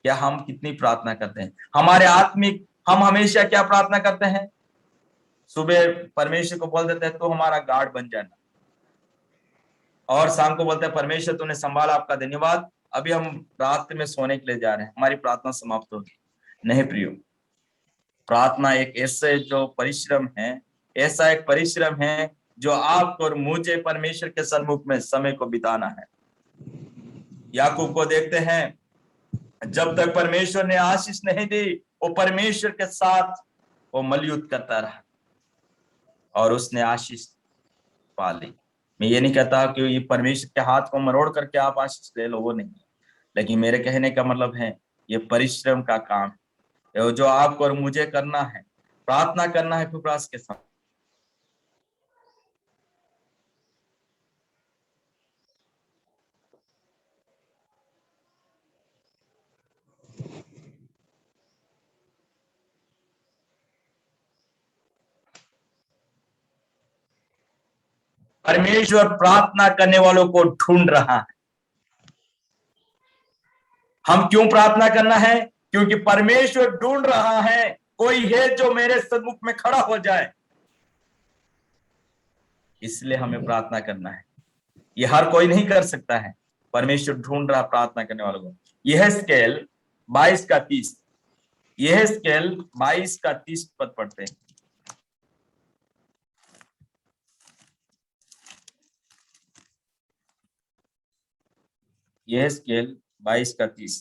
क्या हम कितनी प्रार्थना करते हैं। हमारे आत्मिक हम हमेशा क्या प्रार्थना करते हैं, सुबह परमेश्वर को बोल देते हैं तो हमारा गार्ड बन जाना, और शाम को बोलते हैं परमेश्वर तूने संभाला, आपका धन्यवाद, अभी हम रात में सोने के लिए जा रहे हैं, हमारी प्रार्थना समाप्त होगी। नहीं प्रियो, प्रार्थना एक ऐसे जो परिश्रम है, ऐसा एक परिश्रम है जो आपको और मुझे परमेश्वर के सन्मुख में समय को बिताना है। याकूब को देखते हैं, जब तक परमेश्वर ने आशीष नहीं दी वो परमेश्वर के साथ वो मलयुद्ध करता रहा और उसने आशीष पा ली। मैं ये नहीं कहता कि ये परमेश्वर के हाथ को मरोड़ करके आप आशीष ले लो, वो नहीं, लेकिन मेरे कहने का मतलब है ये परिश्रम का काम है जो आपको और मुझे करना है। प्रार्थना करना है प्रयास के साथ। परमेश्वर प्रार्थना करने वालों को ढूंढ रहा है। हम क्यों प्रार्थना करना है? क्योंकि परमेश्वर ढूंढ रहा है कोई है जो मेरे सन्मुख में खड़ा हो जाए, इसलिए हमें प्रार्थना करना है। ये हर कोई नहीं कर सकता है, परमेश्वर ढूंढ रहा प्रार्थना करने वालों को। यह स्केल 22 का 30, यह स्केल 22 का 30 पद पढ़ते हैं। यह स्केल 22 का 30।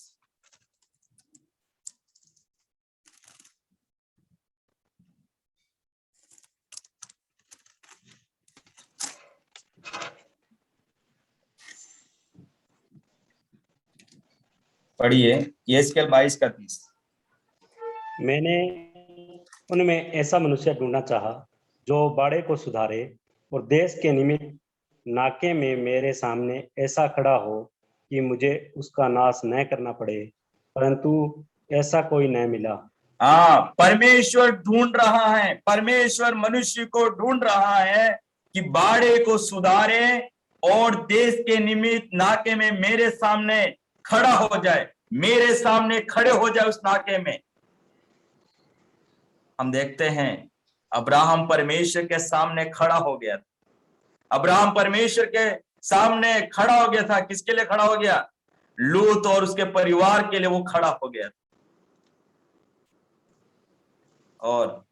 पढ़िए, यह स्केल 22 का 30। मैंने उनमें ऐसा मनुष्य ढूंढना चाहा जो बाड़े को सुधारे और देश के निमित्त नाके में मेरे सामने ऐसा खड़ा हो कि मुझे उसका नाश न करना पड़े, परंतु ऐसा कोई न मिला। हाँ, परमेश्वर ढूंढ रहा है, परमेश्वर मनुष्य को ढूंढ रहा है कि बाड़े को सुधारे और देश के निमित्त नाके में मेरे सामने खड़ा हो जाए, मेरे सामने खड़े हो जाए उस नाके में। हम देखते हैं अब्राहम परमेश्वर के सामने खड़ा हो गया था। अब्राहम परमेश्वर के सामने खड़ा हो गया था। किसके लिए खड़ा हो गया? लूत और उसके परिवार के लिए वो खड़ा हो गया था। और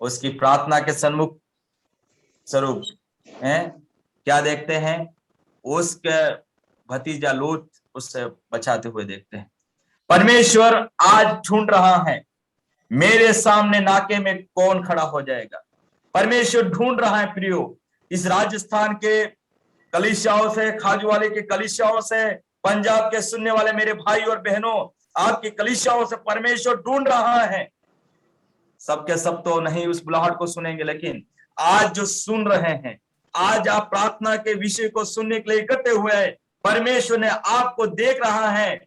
उसकी प्रार्थना के सन्मुख स्वरूप क्या देखते हैं? उसके भतीजा लूत उससे बचाते हुए देखते हैं। परमेश्वर आज ढूंढ रहा है मेरे सामने नाके में कौन खड़ा हो जाएगा। परमेश्वर ढूंढ रहा है प्रियो, इस राजस्थान के कलीसियाओं से, खाजूवाले के कलीसियाओं से, पंजाब के सुनने वाले मेरे भाई और बहनों, आपकी कलीसियाओं से परमेश्वर ढूंढ रहा है। सबके सब तो नहीं उस बुलाहट को सुनेंगे, लेकिन आज जो सुन रहे हैं, आज आप प्रार्थना के विषय को सुनने के लिए इकट्ठे हुए हैं, परमेश्वर ने आपको देख रहा है।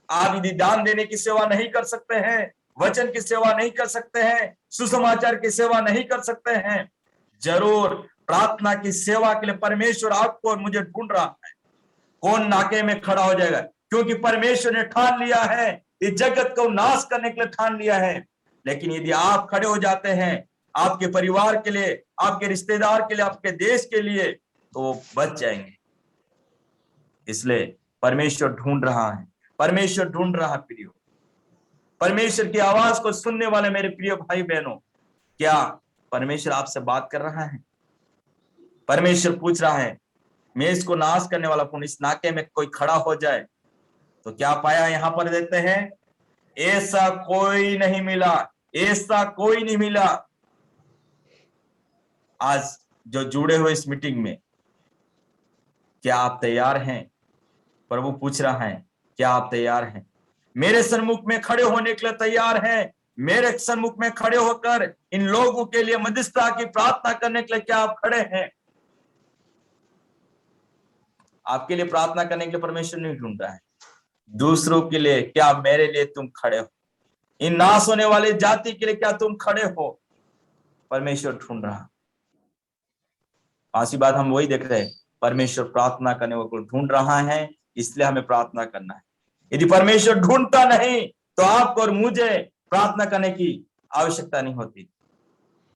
आप यदि दान देने की सेवा नहीं कर सकते हैं, वचन की सेवा नहीं कर सकते हैं, सुसमाचार की सेवा नहीं कर सकते हैं, जरूर प्रार्थना की सेवा के लिए परमेश्वर आपको और मुझे ढूंढ रहा है। कौन नाके में खड़ा हो जाएगा? क्योंकि परमेश्वर ने ठान लिया है, इस जगत को नाश करने के लिए ठान लिया है। लेकिन यदि आप खड़े हो जाते हैं आपके परिवार के लिए, आपके रिश्तेदार के लिए, आपके देश के लिए, तो वो बच जाएंगे। इसलिए परमेश्वर ढूंढ रहा है, परमेश्वर ढूंढ रहा है प्रियो। परमेश्वर की आवाज को सुनने वाले मेरे प्रिय भाई बहनों, क्या परमेश्वर आपसे बात कर रहा है? परमेश्वर पूछ रहा है, मैं इसको नाश करने वाला कौन? इस नाके में कोई खड़ा हो जाए। तो क्या पाया? यहां पर देखते हैं, ऐसा कोई नहीं मिला, ऐसा कोई नहीं मिला। आज जो जुड़े हुए इस मीटिंग में, क्या आप तैयार हैं? प्रभु पूछ रहा है, क्या आप तैयार हैं? मेरे सन्मुख में खड़े होने के लिए तैयार हैं? मेरे सन्मुख में खड़े होकर इन लोगों के लिए मध्यस्थता की प्रार्थना करने के लिए क्या आप खड़े हैं? आपके लिए प्रार्थना करने के लिए परमेश्वर नहीं ढूंढ रहा है, दूसरों के लिए क्या मेरे लिए तुम खड़े हो? इन नाश होने वाली जाति के लिए क्या तुम खड़े हो? परमेश्वर ढूंढ रहा। पांचवी बात हम वही देख रहे हैं, परमेश्वर प्रार्थना करने वालों को ढूंढ रहा है, इसलिए हमें प्रार्थना करना है। यदि परमेश्वर ढूंढता नहीं तो आपको और मुझे प्रार्थना करने की आवश्यकता नहीं होती।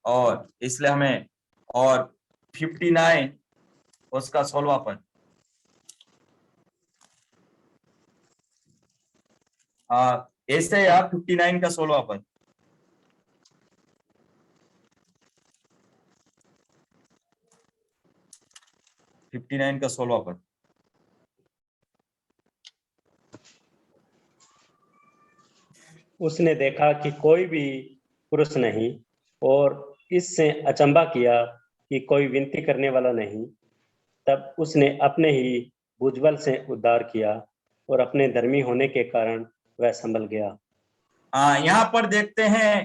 और इसलिए हमें, और 59 उसका 16वां पद, ऐसे यार 59 का 16वां पद, का 16वां पद। उसने देखा कि कोई भी पुरुष नहीं और इससे अचंभा किया कि कोई विनती करने वाला नहीं। तब उसने अपने ही भुजबल से उद्धार किया और अपने धर्मी होने के कारण वह संभल गया। यहाँ पर देखते हैं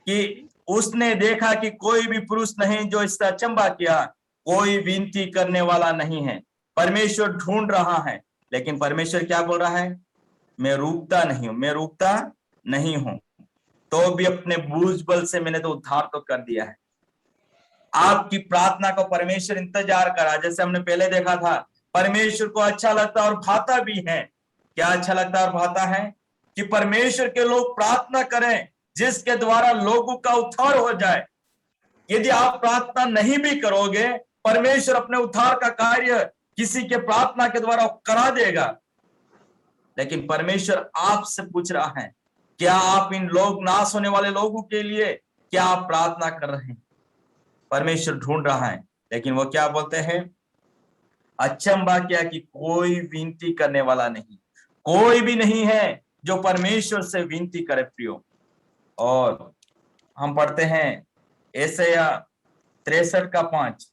कि उसने देखा कि कोई भी पुरुष नहीं जो इससे अचंभा किया, कोई विनती करने वाला नहीं है। परमेश्वर ढूंढ रहा है, लेकिन परमेश्वर क्या बोल रहा है? मैं रुकता नहीं हूं, मैं रुकता नहीं हूं, तो भी अपने भुजबल से मैंने तो उद्धार तो कर दिया है। आपकी प्रार्थना को परमेश्वर इंतजार करा। जैसे हमने पहले देखा था, परमेश्वर को अच्छा लगता और भाता भी है। क्या अच्छा लगता और भाता है? कि परमेश्वर के लोग प्रार्थना करें जिसके द्वारा लोगों का उद्धार हो जाए। यदि आप प्रार्थना नहीं भी करोगे, परमेश्वर अपने उद्धार का कार्य किसी के प्रार्थना के द्वारा करा देगा। लेकिन परमेश्वर आपसे पूछ रहा है, क्या आप इन लोग नाश होने वाले लोगों के लिए क्या आप प्रार्थना कर रहे हैं? परमेश्वर ढूंढ रहा है, लेकिन वो क्या बोलते हैं? अचंभा क्या कि कोई विनती करने वाला नहीं, कोई भी नहीं है जो परमेश्वर से विनती करे प्रियो। और हम पढ़ते हैं यशायाह 63 का 5,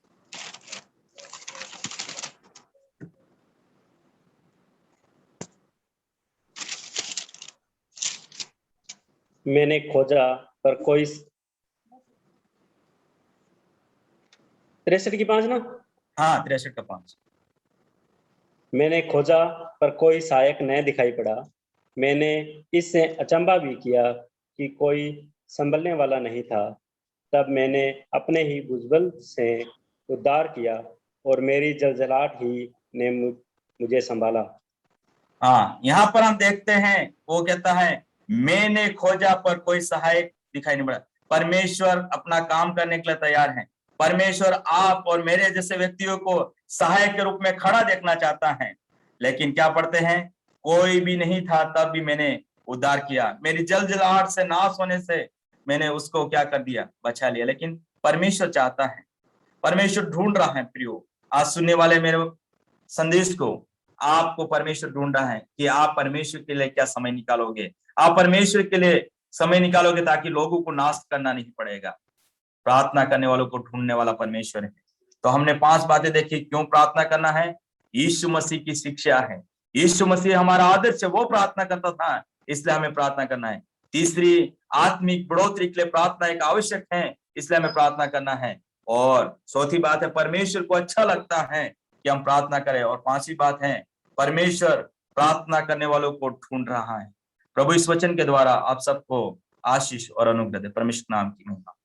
मैंने खोजा पर कोई 63 की 5 ना। हाँ 63 का 5। मैंने खोजा पर कोई सहायक न दिखाई पड़ा। मैंने इससे अचंभा भी किया कि कोई संभलने वाला नहीं था। तब मैंने अपने ही भुजबल से उद्धार किया और मेरी जलजलाहट ही ने मुझे संभाला। हाँ, यहाँ पर हम देखते हैं वो कहता है, मैंने खोजा पर कोई सहायक दिखाई नहीं पड़ा। परमेश्वर अपना काम करने के लिए तैयार है। परमेश्वर आप और मेरे जैसे व्यक्तियों को सहायक के रूप में खड़ा देखना चाहता है। लेकिन क्या पढ़ते हैं? कोई भी नहीं था तब भी मैंने उद्धार किया, मेरी जलजलाहट से, नाश होने से मैंने उसको क्या कर दिया? बचा लिया। लेकिन परमेश्वर चाहता है, परमेश्वर ढूंढ रहा है प्रियो। आज सुनने वाले मेरे संदेश को, आपको परमेश्वर ढूंढ रहा है कि आप परमेश्वर के लिए क्या समय निकालोगे। आप परमेश्वर के लिए समय निकालोगे ताकि लोगों को नाश करना नहीं पड़ेगा। प्रार्थना करने वालों को ढूंढने वाला परमेश्वर है। तो हमने 5 बातें देखी, क्यों प्रार्थना करना है। यीशु मसीह की शिक्षा है, यीशु मसीह हमारा आदर्श है, वो प्रार्थना करता था, इसलिए हमें प्रार्थना करना है। तीसरी, आत्मिक बढ़ोतरी के लिए प्रार्थना एक आवश्यक है, इसलिए हमें प्रार्थना करना है। और चौथी बात है, परमेश्वर को अच्छा लगता है कि हम प्रार्थना करें। और पांचवी बात है, परमेश्वर प्रार्थना करने वालों को ढूंढ रहा है। प्रभु इस वचन के द्वारा आप सबको आशीष और अनुग्रह दे। परमेश्वर नाम की महिमा।